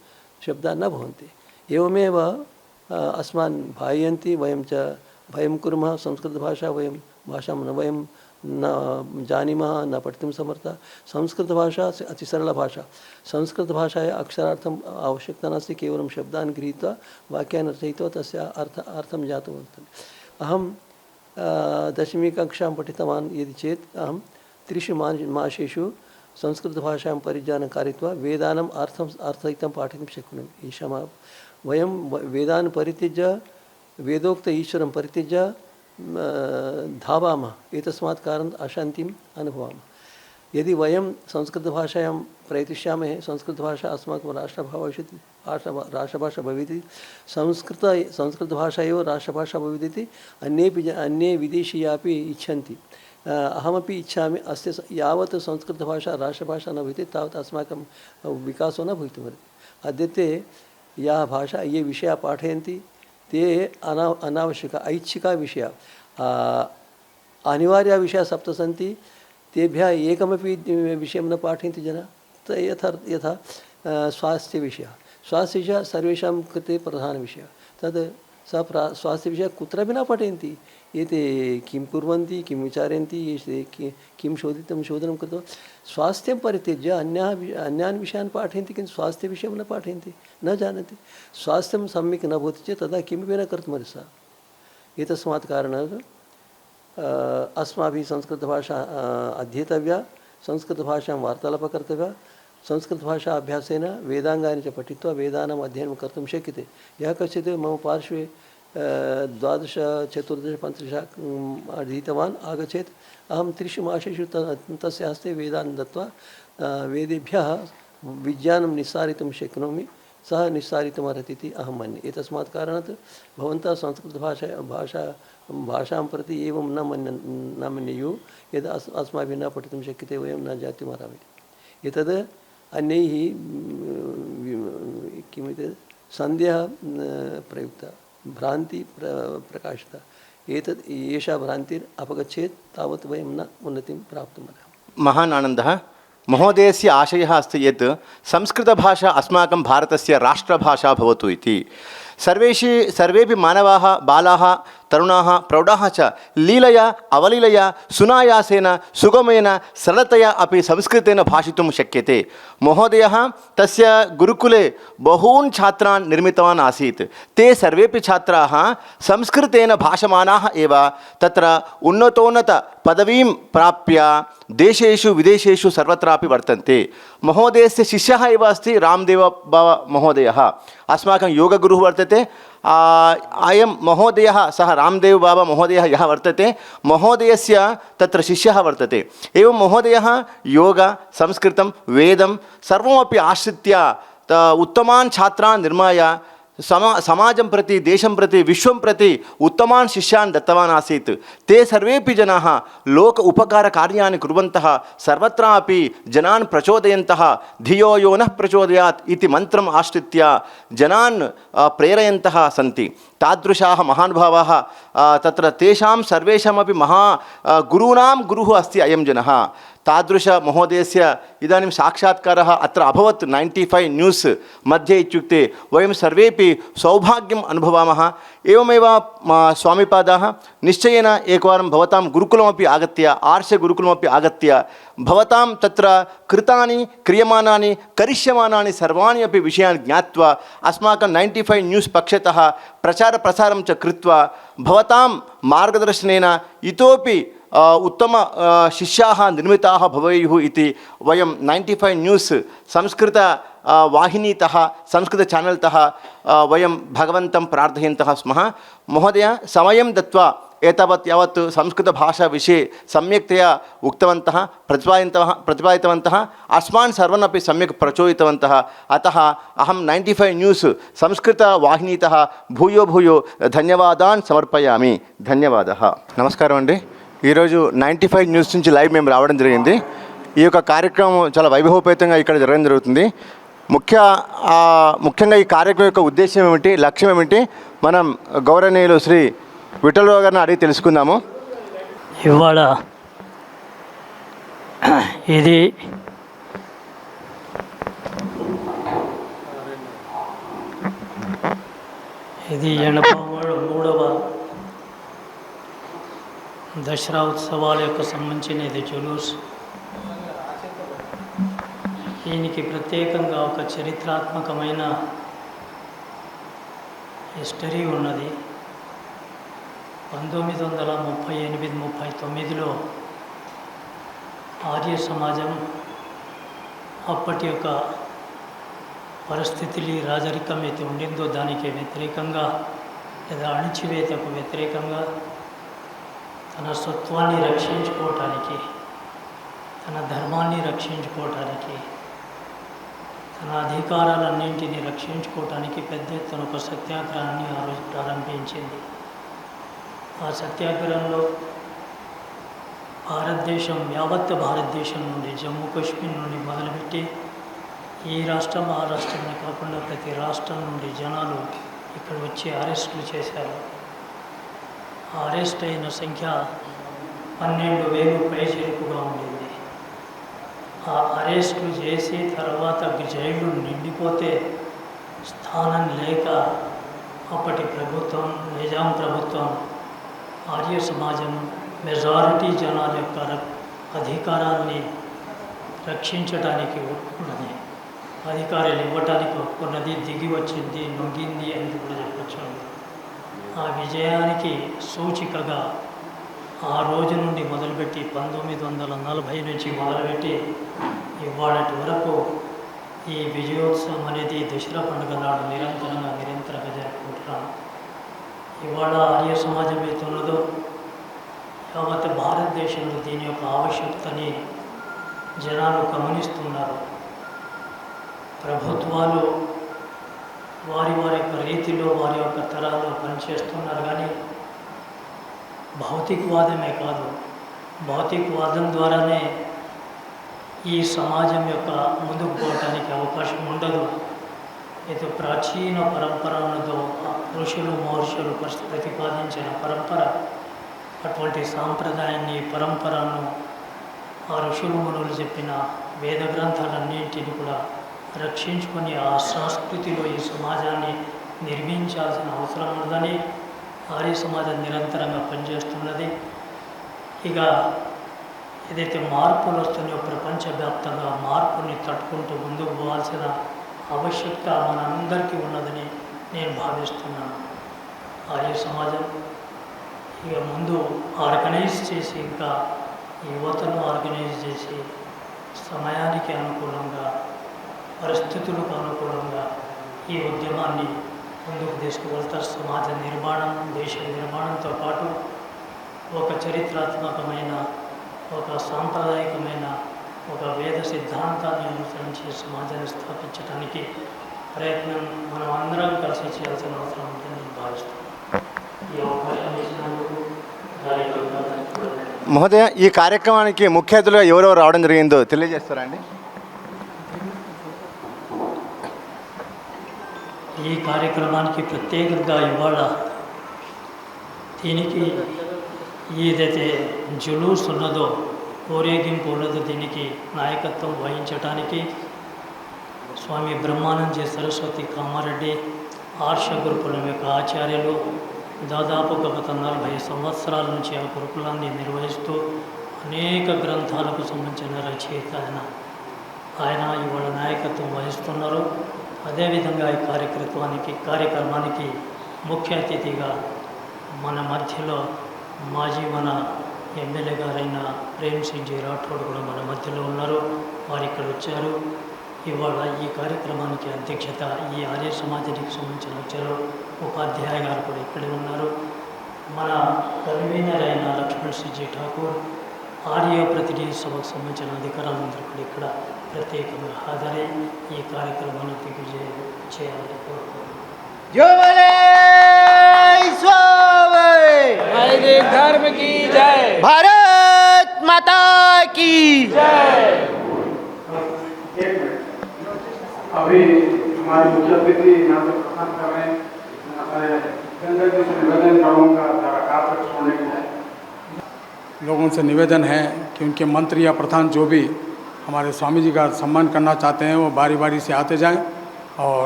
शब्दाः न भवन्ति। एवमेव अस्मान् भायन्ति। वयं च भयं कुर्मः। संस्कृतभाषा भाषां वयं न जानीमः, न पठितुं समर्थाः। संस्कृतभाषा अतिसरला भाषा। संस्कृतभाषायाः अक्षरार्थम् आवश्यकता नास्ति। केवलं शब्दान् गृहीत्वा वाक्यान् रचयित्वा तस्य अर्थं ज्ञातुं वर्तते। अहं दशमी कक्षां पठितवान् यदि चेत् अहं 3 मासेषु संस्कृतभाषां परिज्ञानं कारयित्वा वेदानाम् अर्थसहितं पाठयितुं शक्नोमि। ईशाम वयं वेदान् परित्यज्य वेदोक्त ईश्वरं परित्यज्य धावामः, एतस्मात् कारणात् अशान्तिम् अनुभवामः। यदि वयं संस्कृतभाषायां प्रयतिष्यामः, संस्कृतभाषा अस्माकं राष्ट्रभाषा भवेत्, संस्कृतभाषा एव राष्ट्रभाषा भवेत् इति अन्ये विदेशीयापि इच्छन्ति। अहमपि इच्छामि। अस्य यावत् संस्कृतभाषा राष्ट्रभाषा न भवति तावत् अस्माकं विकासो न भवितुमर्हति। अद्यत्वे या भाषा ये विषयाः पाठयन्ति ते अनावश्यक ऐच्छिका विषयाः, अनिवार्य विषयाः 7 सन्ति, तेभ्यः एकमपि विषयं न पाठयन्ति जनाः। यथा स्वास्थ्यविषयः सर्वेषां कृते प्रधानविषयः, तद् स्वास्थ्यविषयः कुत्रापि न पाठयन्ति। एते किं कुर्वन्ति, किं विचारयन्ति, किं शोधनं कृत्वा स्वास्थ्यं परित्यज्य अन्यान् विषयान् पाठयन्ति, किन्तु स्वास्थ्यविषयं न पाठयन्ति, न जानन्ति। स्वास्थ्यं सम्यक् न भवति चेत् तदा किमपि न कर्तुमर्हति सा। एतस्मात् कारणात् अस्माभिः संस्कृतभाषा अध्येतव्या, संस्कृतभाषां वार्तालापः कर्तव्यः। संस्कृतभाषा अभ्यासेन वेदाङ्गानि च पठित्वा वेदानाम् अध्ययनं कर्तुं शक्यते। यः कश्चित् मम पार्श्वे 12, 14, 15 अधीतवान् आगच्छेत्, अहं 3 मासेषु तस्य हस्ते वेदान् दत्वा वेदेभ्यः विज्ञानं निस्सारितुं शक्नोमि, सः निस्सारितुमर्हति इति अहं मन्ये। एतस्मात् कारणात् भवन्तः भाषां प्रति एवं न मन्युः, यद् अस्माभिः न पठितुं शक्यते, वयं न ज्ञातुमर्हामः। एतद् अन्यैः किमिति सन्देहः प्रयुक्तः, भ्रान्ति प्रकाशिता। एषा भ्रान्तिर् अपगच्छेत् तावत् वयं न उन्नतिं प्राप्तुमर्हामः। महान् आनन्दः। महोदयस्य आशयः अस्ति यत् संस्कृतभाषा अस्माकं भारतस्य राष्ट्रभाषा भवतु इति। सर्वेपि मानवाः, बालाः, तरुणाः, प्रौढाः च लीलया अवलीलया सुनायासेन सुगमेन सरलतया अपि संस्कृतेन भाषितुं शक्यते। महोदयः तस्य गुरुकुले बहून् छात्रान् निर्मितवान् आसीत्। ते सर्वेपि छात्राः संस्कृतेन भाषमाणाः एव तत्र उन्नतोन्नत पदवीं प्राप्य देशेषु विदेशेषु सर्वत्रापि वर्तन्ते। महोदयस्य शिष्यः एव अस्ति रामदेव बाबा महोदयः, अस्माकं योगगुरुः वर्तते। अयं महोदयः, सः रामदेव बाबा महोदयः यः वर्तते, महोदयस्य तत्र शिष्यः वर्तते। एवं महोदयः योग, संस्कृतं, वेदं सर्वमपि आश्रित्य उत्तमान् छात्रान् निर्माय समाजं प्रति, देशं प्रति, विश्वं प्रति उत्तमान् शिष्यान् दत्तवान् आसीत्। ते सर्वेपि जनाः लोक उपकारकार्याणि कुर्वन्तः, सर्वत्रापि जनान् प्रचोदयन्तः, धियो यो नः प्रचोदयात् इति मन्त्रम् आश्रित्य जनान् प्रेरयन्तः सन्ति। तादृशाः महानुभावाः तत्र तेषां सर्वेषामपि गुरूणां गुरुः अस्ति अयं जनः। तादृशमहोदयस्य इदानीं साक्षात्कारः अत्र अभवत् 95 न्यूस् मध्ये। इत्युक्ते वयं सर्वेपि सौभाग्यम् अनुभवामः। एवमेव स्वामिपादाः निश्चयेन एकवारं भवतां गुरुकुलमपि आगत्य, आर्षगुरुकुलमपि आगत्य भवतां तत्र कृतानि, क्रियमाणानि, करिष्यमाणानि सर्वाणि अपि विषयान् ज्ञात्वा अस्माकं 95 न्यूस् पक्षतः प्रचारप्रसारं च कृत्वा भवतां मार्गदर्शनेन इतोपि उत्तम शिष्याः निर्मिताः भवेयुः इति वयं 95 न्यूस् संस्कृत वाहिनीतः, संस्कृत चानल्तः वयं भगवन्तं प्रार्थयन्तः स्मः। महोदय समयं दत्वा एतावत् यावत् संस्कृतभाषाविषये सम्यक्तया उक्तवन्तः, प्रतिपादितवन्तः, अस्मान् सर्वान् अपि सम्यक् प्रचोदितवन्तः। अतः अहं 95 न्यूस् संस्कृतवाहिनीतः भूयो धन्यवादान् समर्पयामि। ధన్యవాదాः। నమస్కారం అండి। ఈరోజు 95 న్యూస్ నుంచి లైవ్ మేము రావడం జరిగింది। ఈ యొక్క కార్యక్రమం చాలా వైభవోపేతంగా ఇక్కడ జరగడం జరుగుతుంది। ముఖ్యంగా ఈ కార్యక్రమం యొక్క ఉద్దేశం ఏమిటి, లక్ష్యం ఏమిటి, మనం గౌరవనీయులు శ్రీ విఠలరావు గారిని అడిగి తెలుసుకుందాము। ఇవాళ ఇది ఇది 83వ దసరా ఉత్సవాల యొక్క సంబంధించిన ఇది జులూస్. దీనికి ప్రత్యేకంగా ఒక చరిత్రాత్మకమైన హిస్టరీ ఉన్నది. 1938-39లో ఆర్య సమాజం అప్పటి యొక్క పరిస్థితులు రాజరికం అయితే ఉండిందో దానికి వ్యతిరేకంగా లేదా అణిచివేతకు వ్యతిరేకంగా తన స్వత్వాన్ని రక్షించుకోవటానికి, తన ధర్మాన్ని రక్షించుకోవటానికి, తన అధికారాలన్నింటినీ రక్షించుకోవటానికి పెద్ద ఎత్తున ఒక సత్యాగ్రహాన్ని ఆ రోజు ప్రారంభించింది. ఆ సత్యాగ్రహంలో భారతదేశం, యావత్ భారతదేశం నుండి, జమ్మూ కాశ్మీర్ నుండి మొదలుపెట్టి ఈ రాష్ట్రం ఆ రాష్ట్రమే కాకుండా ప్రతి రాష్ట్రం నుండి జనాలు ఇక్కడ వచ్చి అరెస్టులు చేశారు. ఆ అరెస్ట్ అయిన సంఖ్య 12,000 పైచిలుకుగా ఉండింది. ఆ అరెస్టులు చేసి తర్వాత జైలు నిండిపోతే స్థానం లేక అప్పటి ప్రభుత్వం, నిజాం ప్రభుత్వం, ఆర్య సమాజం మెజారిటీ జనాల యొక్క అధికారాన్ని రక్షించడానికి ఒప్పుకున్నది, అధికారాలు ఇవ్వటానికి ఒప్పుకున్నది, దిగి వచ్చింది, నొంగింది అని కూడా చెప్పచ్చు. ఆ విజయానికి సూచికగా ఆ రోజు నుండి మొదలుపెట్టి 1940 నుంచి మొదలుపెట్టి ఇవాళటి వరకు ఈ విజయోత్సవం అనేది దసరా పండుగ నాడు నిరంతరంగా జరుపుకుంటున్నాం. ఇవాళ ఆర్య సమాజం అయితే ఉన్నదో యావత్ భారతదేశంలో దీని యొక్క ఆవశ్యకతని జనాలు గమనిస్తున్నారు. ప్రభుత్వాలు వారి యొక్క రీతిలో, వారి యొక్క తరాల్లో పనిచేస్తున్నారు. కానీ భౌతికవాదమే కాదు, భౌతికవాదం ద్వారానే ఈ సమాజం యొక్క ముందుకు పోవటానికి అవకాశం ఉండదు. ఇది ప్రాచీన పరంపర ఉన్నదో, ఋషులు మహర్షులు ప్రతిపాదించిన పరంపర, అటువంటి సాంప్రదాయాన్ని, పరంపరను, ఆ ఋషులు మునులు చెప్పిన వేద గ్రంథాలన్నింటినీ కూడా రక్షించుకొని ఆ సంస్కృతిలో ఈ సమాజాన్ని నిర్మించాల్సిన అవసరం ఉన్నదని ఆర్య సమాజం నిరంతరంగా పనిచేస్తున్నది. ఇక ఏదైతే మార్పులు వస్తున్నాయో ప్రపంచవ్యాప్తంగా మార్పుని తట్టుకుంటూ ముందుకు పోవాల్సిన ఆవశ్యకత మనందరికీ ఉన్నదని నేను భావిస్తున్నాను. ఆర్య సమాజం ఇక ముందు ఆర్గనైజ్ చేసి, ఇంకా యువతను ఆర్గనైజ్ చేసి సమయానికి అనుకూలంగా, పరిస్థితులకు అనుకూలంగా ఈ ఉద్యమాన్ని ముందుకు తీసుకువెళ్తారు. సమాజ నిర్మాణం, దేశ నిర్మాణంతో పాటు ఒక చరిత్రాత్మకమైన, ఒక సాంప్రదాయకమైన, ఒక వేద సిద్ధాంతాన్ని అనుసరించి సమాజాన్ని స్థాపించడానికి ప్రయత్నం మనం అందరం కలిసి చేయాల్సిన అవసరం ఉందని నేను భావిస్తున్నాను. ఈ అవకాశం ఇచ్చినందుకు మహోదయ, ఈ కార్యక్రమానికి ముఖ్య అతిథులుగా ఎవరెవరు రావడం జరిగిందో తెలియజేస్తారా అండి? ఈ కార్యక్రమానికి ప్రత్యేకంగా ఇవాళ దీనికి ఏదైతే జులూస్ ఉన్నదో, ఊరేగింపు ఉన్నదో, దీనికి నాయకత్వం వహించడానికి స్వామి బ్రహ్మానంద సరస్వతి కామారెడ్డి ఆర్ష గురుకులం యొక్క ఆచార్యులు దాదాపు గత 40 సంవత్సరాల నుంచి ఆ గురుకులాన్ని నిర్వహిస్తూ అనేక గ్రంథాలకు సంబంధించిన రచయిత ఆయన ఇవాళ నాయకత్వం వహిస్తున్నారు. అదేవిధంగా ఈ కార్యక్రమానికి ముఖ్య అతిథిగా మన మధ్యలో మన ఎమ్మెల్యే గారైన ప్రేమ్ సింగ్ జీ రాఠోడ్ కూడా మన మధ్యలో ఉన్నారు. వారు ఇక్కడ వచ్చారు. ఇవాళ ఈ కార్యక్రమానికి అధ్యక్షత ఈ ఆర్య సమాజానికి సంబంధించిన వచ్చారు. ఉపాధ్యాయ గారు కూడా ఇక్కడే ఉన్నారు. మన కన్వీనర్ అయిన లక్ష్మణ్ సింగ్ జీ ఠాకూర్, ఆర్య ప్రతినిధి సభకు సంబంధించిన అధికారులందరూ కూడా ఇక్కడ ప్రత్యేకంగా హాజరై ఈ కార్యక్రమాన్ని దిగ్విజయం చేయాలని కోరుకుంటున్నాను. धर्म की जय, भारत माता की अभी हमारे मुख्य अतिथि यहाँ पे प्रस्थान कर रहे हैं. गंगा जी से निवेदन करूँगा आप तक छोड़ने के लिए. लोगों से निवेदन है कि उनके मंत्री या प्रधान जो भी हमारे स्वामी जी का सम्मान करना चाहते हैं वो बारी बारी से आते जाएं और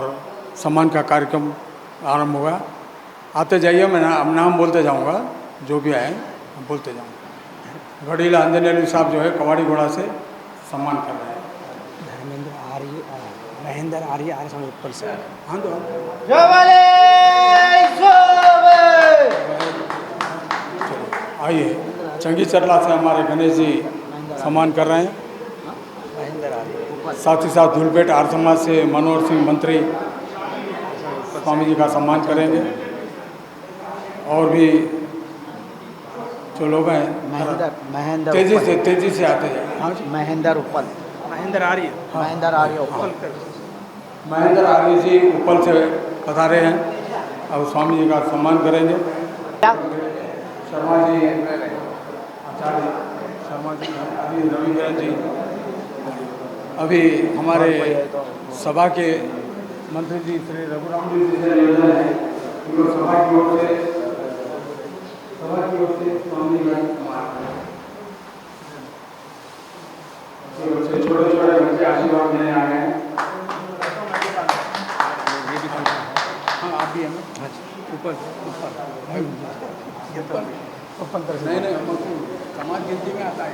सम्मान का कार्यक्रम आरंभ होगा. आते जाइए, मैं नाम बोलते जाऊंगा, जो भी आए बोलते जाऊंगा. घड़ीला अंजनेली साहब जो है कवाड़ी घोड़ा से सम्मान कर रहे हैं. महेंद्र आर्य समाज ऊपर से. हाँ तो चंगी चरला से हमारे गणेश जी सम्मान कर रहे हैं। साथ ही साथ धूलपेट आर्य समाज से मनोहर सिंह मंत्री स्वामी जी का सम्मान करेंगे। और भी जो लोग हैं तेजी से आते हैं। हाँ जी, महेंद्र उपल महेंद्र आर्य महेंद्र आर्य उपल महेंद्र आर्य जी उपल से पधारे हैं और स्वामी जी का सम्मान करेंगे। शर्मा जी, आचार्य शर्मा जी, अभी रविकिरण जी, अभी हमारे सभा के मंत्री जी श्री रघुराम जी से निवेदन है कि सभा की ओर से स्वामी जी छोटे छोटे बच्चे आशीर्वाद देने आ गए हैं। हाँ, आप भी हैं ऊपर नहीं समाज गिनती में आता है।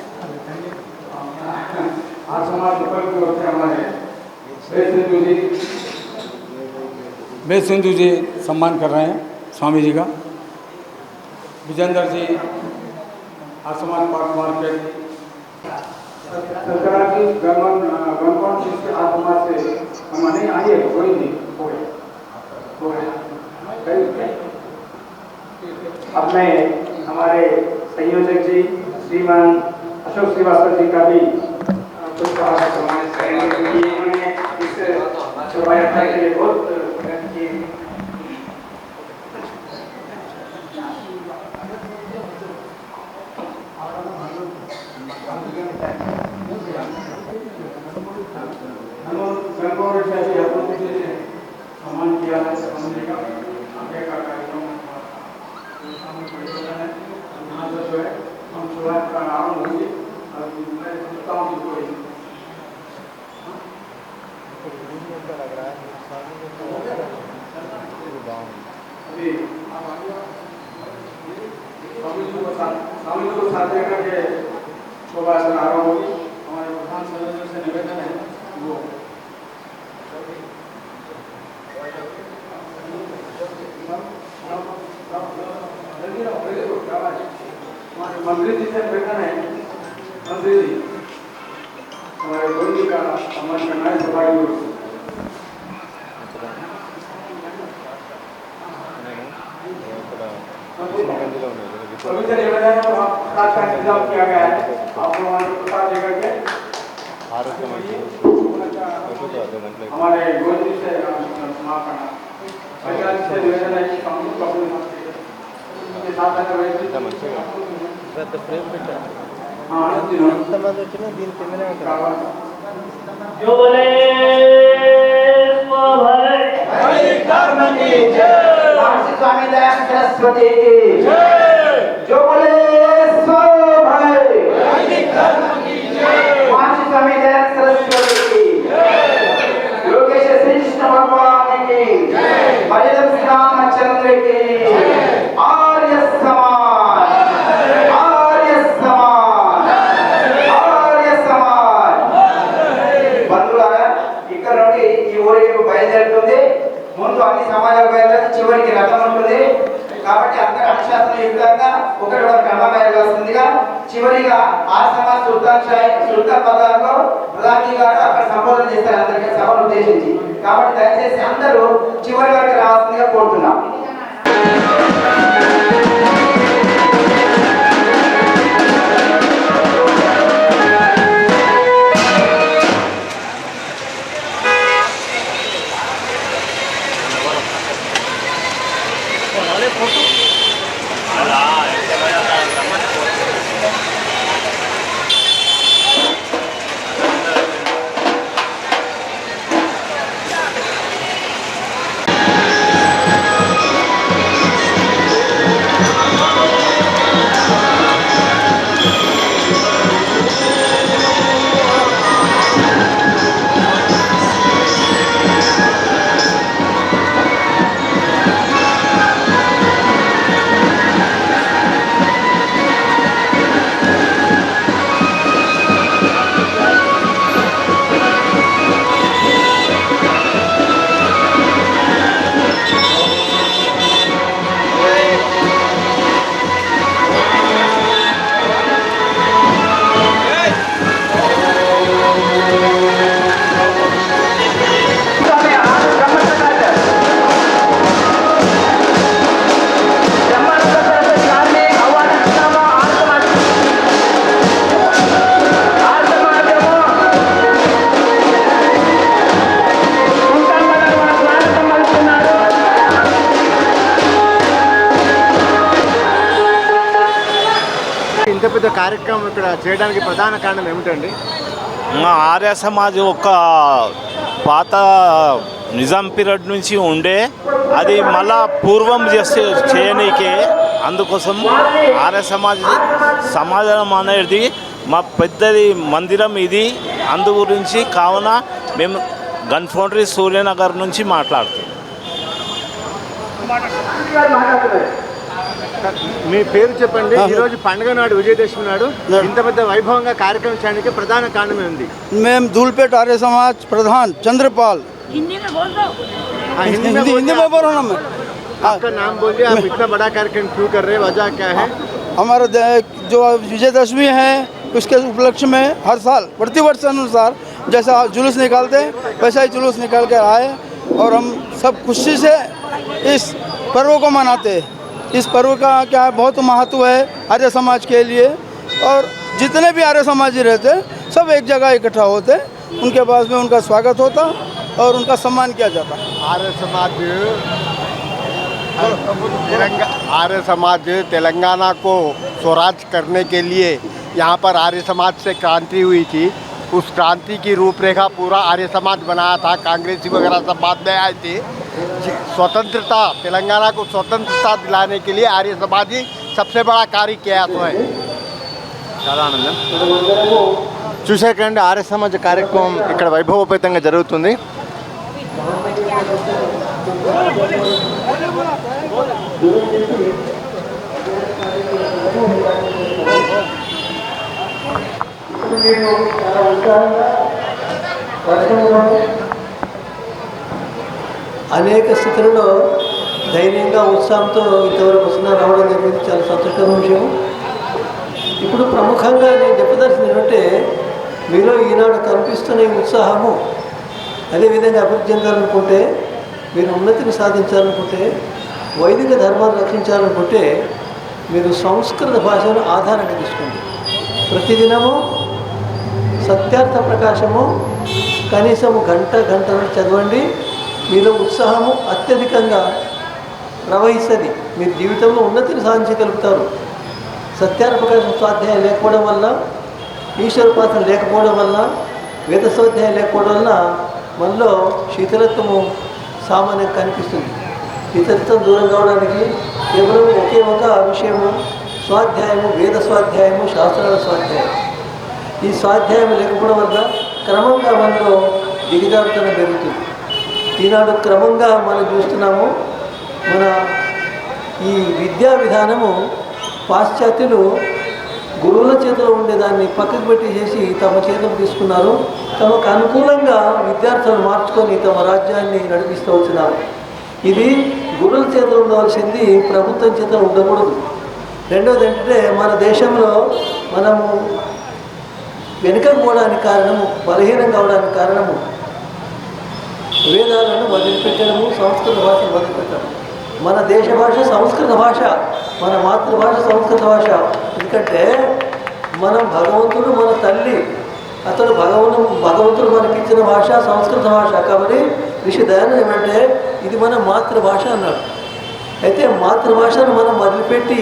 आज समाज ऊपर की ओर से हमारे बेद सिंधु जी सम्मान कर रहे हैं स्वामी जी का। विजेंद्र जी आज समाज पार्क मार्केट सरकार की गणकौन से आज समाज से हम नहीं आई है, कोई नहीं हो गया। अब मैं हमारे संयोजक जी श्रीमान अशोक श्रीवास्तव जी का भी कुछ सम्मानित करेंगे, क्योंकि उन्होंने इस शोभा यात्रा के लिए बहुत मेहनत की। सम्मान किया है स्वामी जी का। आगे का कार्यक्रम यहाँ से जो है हम शुरुआत का आरम्भ होगी और मैं सोचता हूँ कि कोई अभी स्वामी जी को साथ लेकर के शोभा यात्रा आरम्भ होगी। हमारे प्रधान सदस्य से निवेदन है वो मंत्री जी से निवेदन है, मंत्री जी हमारे गोदी का सम्मान करना है सभा की ओर से। अभी से निवेदन है, प्रसाद का इंतजाम किया गया है। आप लोगों ने प्रसाद लेकर के हमारे गोदी से समाप्त करना से निवेदन है कि हम लोग अपने साथ जो बोले स्वामी दयानंद सरस्वती की जो बोले स्वामी दयानंद सरस्वती की योगेश श्री कृष्ण भगवान की हरिदम श्री रामचंद्र की आर्य समाज బంధువులారా ఇక్కడ నుండి ఈ ఊరేగింపు బయలుదేరుతుంది. ముందు అన్ని సమాజాలు బయలుదేరి చివరికి రథం ఉంటుంది కాబట్టి అందరూ అనుశాసనయుక్తంగా ఒకటి వరకు అన్నమయ్యవలసిందిగా చివరిగా ఆ సమాజ్ సుల్తాన్ బజార్లో ప్రధాని గారు అక్కడ సంబోధన చేస్తారు అందరికీ సభను ఉద్దేశించి. కాబట్టి దయచేసి అందరూ చివరి వరకు రావాల్సిందిగా కోరుతున్నాం. ఇంత పెద్ద కార్యక్రమం ఇక్కడ చేయడానికి ప్రధాన కారణం ఏమిటండి? మా ఆర్య సమాజ్ ఒక పాత నిజాం పీరియడ్ నుంచి ఉండే, అది మళ్ళా పూర్వం చేయనీకే, అందుకోసం ఆర్య సమాజం అనేది మా పెద్దది మందిరం ఇది. అందు గురించి కావున మేము గన్ ఫౌండరీ సూర్యనగర్ నుంచి మాట్లాడుతాం. మీ పేరు చెప్పండి. ఈరోజు పండుగ నాడు, విజయదశమి నాడు ఇంత పెద్ద వైభవంగా కార్యక్రమం చేయడానికి ప్రధాన కారణం ఏంది? మేము धूलपेट आर्य समाज प्रधान चंद्रपाल। हिंदी में बोल रहा हूँ मैं। आपका नाम बोलिए। आप इतना बड़ा कार्यक्रम क्यों कर रहे हैं, वजह क्या है? हमारा जो विजयदशमी है उसके उपलक्ष्य में हर साल प्रतिवर्ष अनुसार जैसा जुलूस निकालते हैं वैसा ही जुलूस निकाल कर आए और हम सब खुशी से इस पर्व को मनाते हैं। इस पर्व का क्या बहुत महत्व है आर्य समाज के लिए, और जितने भी आर्य समाजी रहते सब एक जगह इकट्ठा होते, उनके पास में उनका स्वागत होता और उनका सम्मान किया जाता। आर्य समाज तेलंगाना को स्वराज करने के लिए यहाँ पर आर्य समाज से क्रांति हुई थी। उस क्रांति की रूपरेखा पूरा आर्य समाज बनाया था। कांग्रेसी वगैरह सब बाद में आए थे। स्वतंत्रता, तेलंगाना को स्वतंत्रता दिलाने के लिए आर्य समाज ही सबसे बड़ा कार्य किया तो है। చాలా ఆనందం. చూశాకండి, ఆర్య సమాజ కార్యక్రమం ఇక్కడ వైభవోపేతంగా జరుగుతుంది. అనేక స్థితులలో ధైర్యంగా ఉత్సాహంతో ఇంతవరకు వస్తున్నా రావడం జరిగింది. చాలా సంతోషకరమైన విషయం. ఇప్పుడు ప్రముఖంగా నేను చెప్పదలసింది ఏంటంటే, మీలో ఈనాడు కనిపిస్తున్న ఈ ఉత్సాహము, అదేవిధంగా అభివృద్ధి చెందాలనుకుంటే, మీరు ఉన్నతిని సాధించాలనుకుంటే, వైదిక ధర్మాన్ని రక్షించాలనుకుంటే మీరు సంస్కృత భాషను ఆధారంగా తీసుకోండి. ప్రతిదినము సత్యార్థ ప్రకాశము కనీసము గంటలు చదవండి. మీలో ఉత్సాహము అత్యధికంగా ప్రవహిస్తుంది. మీరు జీవితంలో ఉన్నతిని సాధించగలుగుతారు. సత్యార్థ ప్రకాశం స్వాధ్యాయం లేకపోవడం వల్ల, ఈశ్వరోపాసన లేకపోవడం వల్ల, వేద స్వాధ్యాయం లేకపోవడం వల్ల మనలో శీతలత్వము సామాన్యంగా కనిపిస్తుంది. శీతలత్వం దూరం కావడానికి కేవలం ఒకే ఒక విషయము, స్వాధ్యాయము, వేద స్వాధ్యాయము, శాస్త్రాల స్వాధ్యాయం. ఈ స్వాధ్యాయం లేకపోవడం వల్ల క్రమంగా మనలో దిగజారుతనం పెరుగుతుంది. ఈనాడు క్రమంగా మనం చూస్తున్నాము, మన ఈ విద్యా విధానము పాశ్చాత్యులు గురువుల చేతిలో ఉండేదాన్ని పక్కకు పెట్టేసేసి తమ చేతులు తీసుకున్నారు. తమకు అనుకూలంగా విద్యార్థులను మార్చుకొని తమ రాజ్యాన్ని నడిపిస్తూ వచ్చినారు. ఇది గురువుల చేతిలో ఉండవలసింది ప్రభుత్వం చేతిలో ఉండకూడదు. రెండవది ఏంటంటే, మన దేశంలో మనము వెనుకపోవడానికి కారణము, బలహీనం కావడానికి కారణము వేదాలను వదిలిపెట్టడము, సంస్కృత భాషను వదిలిపెట్టడం. మన దేశ భాష సంస్కృత భాష, మన మాతృభాష సంస్కృత భాష. ఎందుకంటే మనం భగవంతుడు మన తల్లి, అతడు భగవంతుడు మనకిచ్చిన భాష సంస్కృత భాష. కాబట్టి ఋషి దయానంద ఏమంటే ఇది మన మాతృభాష అన్నాడు. అయితే మాతృభాషను మనం వదిలిపెట్టి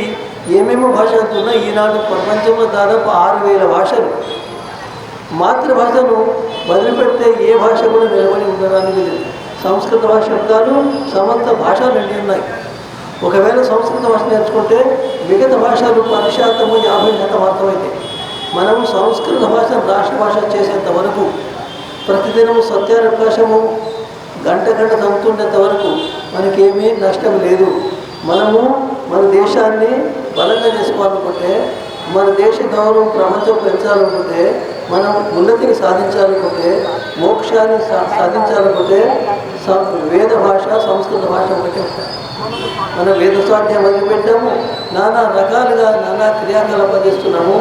ఏమేమో భాష అంటున్నా, ఈనాడు ప్రపంచంలో దాదాపు 6000 భాషలు. మాతృభాషను వదిలిపెడితే ఏ భాష కూడా నిలబడి ఉండడానికి లేదు. సంస్కృత భాష శబ్దాలు సమస్త భాషలు నిండి ఉన్నాయి. ఒకవేళ సంస్కృత భాష నేర్చుకుంటే మిగతా భాషలు 10%, 50% అర్థమవుతాయి. మనము సంస్కృత భాషను రాష్ట్ర భాష చేసేంత వరకు, ప్రతిదినము సత్యావకాశము గంట చదువుతుండేంత వరకు మనకేమీ నష్టం లేదు. మనము మన దేశాన్ని బలంగా చేసుకోవాలనుకుంటే, మన దేశ గౌరవం ప్రపంచం పెంచాలనుకుంటే, మనం ఉన్నతిని సాధించాలనుకుంటే, మోక్షాన్ని సాధించాలనుకుంటే వేద భాష సంస్కృత భాష ఒకటే. మనం వేద స్వాధ్యాయం వదిలిపెట్టాము, నానా రకాలుగా నానా క్రియాకలాపాలు చేస్తున్నాము.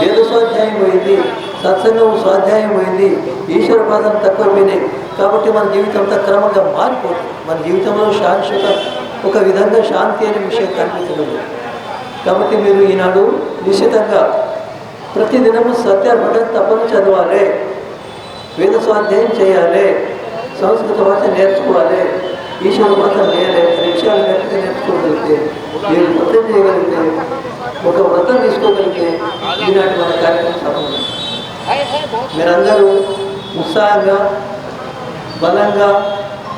వేద స్వాధ్యాయం పోయింది, సత్సంగం స్వాధ్యాయం పోయింది, ఈశ్వర పాదన తక్కువైపోయినాయి. కాబట్టి మన జీవితం అంతా క్రమంగా మారిపోతుంది. మన జీవితంలో శాశ్వత ఒక విధంగా శాంతి అనే విషయం కనిపించలేదు. కాబట్టి మీరు ఈనాడు నిశ్చితంగా ప్రతిదినము సత్యార్థం తప్పని చదవాలి, వేద స్వాధ్యాయం చేయాలి, సంస్కృత భాష నేర్చుకోవాలి, ఈశ్వర భాష నేయాలి. అనే విషయాలు నేర్చుకోగలిగితే, మీరు వ్రతం చేయగలిగితే, ఒక వ్రతం తీసుకోగలిగితే ఇలాంటి కార్యక్రమం సఫలం. మీరందరూ ఉత్సాహంగా బలంగా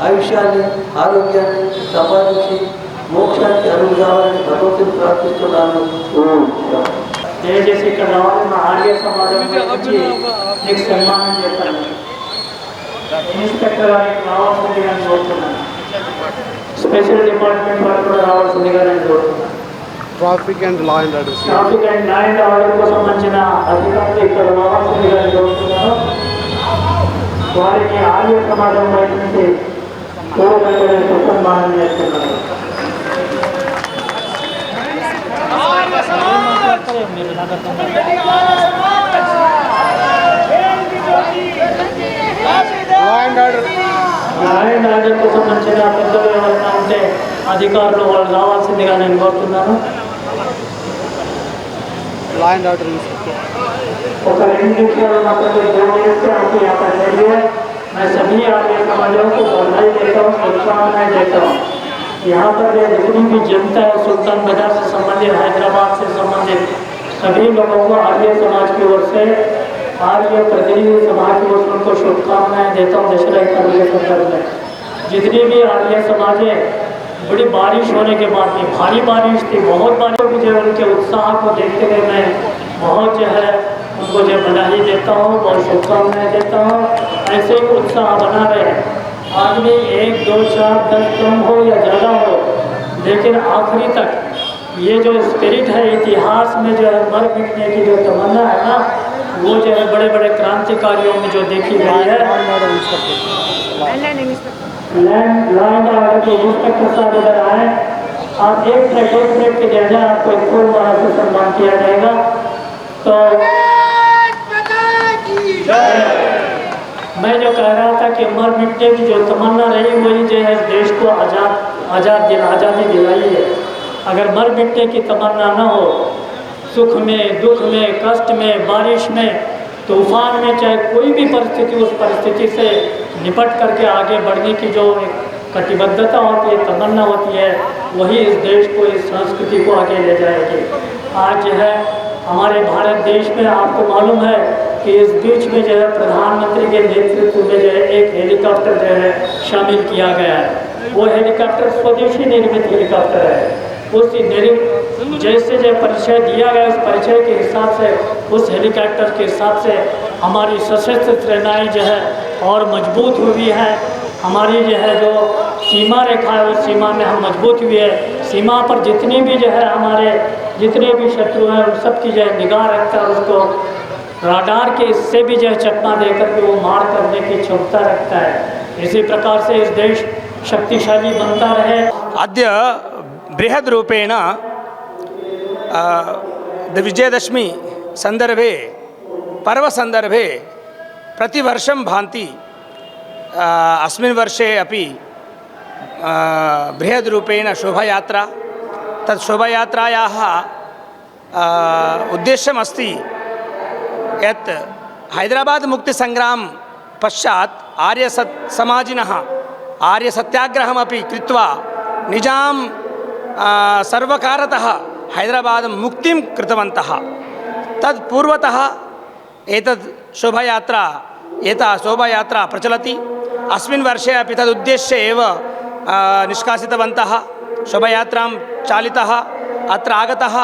ఆయుష్యాన్ని ఆరోగ్యాన్ని సంపాదించి మోక్షానికి అరువు కావాలని భగవంతుని ప్రార్థిస్తున్నాను. దయచేసి ఇక్కడ రావాలన్న ఆర్య సమాజం గురించి మీకు సన్మానం చేస్తాను. ఇన్స్పెక్టర్ గారికి రావాల్సిందిగా నేను కోరుతున్నాను. స్పెషల్ డిపార్ట్మెంట్ వారు కూడా రావాల్సిందిగా నేను కోరుతున్నాను. Traffic and law and order traffic and law and order కు సంబంధించిన అధికారులు ఇక్కడ రావాల్సిందిగా నేను కోరుతున్నాను. వారికి ఆర్య సమాజం వైపు నుంచి సన్మానం చేస్తున్నాను. న్యాయ ఆర్డర్కు సంబంధించిన పెద్దలు ఎవరైనా ఉంటే అధికారులు వాళ్ళు రావాల్సిందిగా నేను కోరుతున్నాను. लॉ एंड ऑर्डर ఒక 2 निमिषాలు మాత్రమే చేస్తే आपको यहाँ पर चलिए. मैं सभी आर्य समाजों को बधाई देता हूँ, शुभकामनाएं देता हूँ. यहाँ पर जितनी भी जनता है सुल्तान बाजार से संबंधित, हैदराबाद से संबंधित सभी लोगों को आर्य समाज की ओर से आर्य प्रतिनिधि समाज की ओर से उनको शुभकामनाएं देता हूँ. दशहरा पर्व के संदर्भ में जितनी भी आर्य समाज है, बड़ी बारिश होने के बाद में भारी बारिश थी, बहुत बारिश जो है उनके उत्साह को देखते हुए मैं बहुत जो है उनको जो बधाई देता हूँ, बहुत शुभकामनाएं देता हूँ. ऐसे ही उत्साह बना रहे. आदमी 1, 2, 4, 10 कम हो या ज़्यादा हो, लेकिन आखिरी तक ये जो स्पिरिट है इतिहास में जो है मर मिटने की जो तमन्ना है ना, वो जो है बड़े बड़े क्रांतिकारियों में जो देखी गई है. लैंड ऑर्डर के इंस्पेक्टर साहब इधर आए. आप एक मिनट के जगह आपको एक फूल माला से सम्मान किया जाएगा. तो मैं जो कह रहा था कि मर मिटने की जो तमन्ना रही वही जो है देश को आज़ादी दिलाई है. अगर मर मिटने की तमन्ना न हो, सुख में दुख में कष्ट में बारिश में तूफान में चाहे कोई भी परिस्थिति, उस परिस्थिति से निपट करके आगे बढ़ने की जो एक कटिबद्धता होती है, तमन्ना होती है, वही इस देश को, इस संस्कृति को आगे ले जाएगी. आज जो है हमारे भारत देश में आपको मालूम है कि इस बीच में जो है प्रधानमंत्री के नेतृत्व में जो है एक हेलीकॉप्टर जो है शामिल किया गया है. वो हेलीकॉप्टर स्वदेशी निर्मित हेलीकॉप्टर है. उस जैसे जो परिचय दिया गया उस परिचय के हिसाब से, उस हेलीकॉप्टर के हिसाब से हमारी सशस्त्र सेनाएं जो है और मजबूत हुई है. हमारी जो है जो सीमा रेखा है उस सीमा में हम मजबूत हुए हैं. सीमा पर जितनी भी जो है हमारे जितने भी शत्रु हैं उन सब की जो है निगाह रखता है, उसको राडार के इससे भी जो है चकमा दे करके वो मार करने की क्षमता रखता है. इसी प्रकार से इस देश शक्तिशाली बनता रहे. अद्य बृहद् रूपेण विजयदशमी संदर्भे पर्व संदर्भे प्रतिवर्षं भान्ति अस्मिन् वर्षे अपि बृहद् रूपेण शोभायात्रा. तत् शोभायात्रायाः उद्देश्यमस्ति यत् हैदराबाद मुक्तिसंग्राम पश्चात् समाजिनः आर्यसत्याग्रहमपि कृत्वा निजां सर्वकारतः हैदराबाद मुक्तिं कृतवन्तः. तत्पूर्वतः एतत् शोभायात्रा प्रचलति. अस्मिन् वर्षे अपि तदुद्देश्य एव निष्कासितवन्तः. शोभायात्रां चालितः अत्र आगतः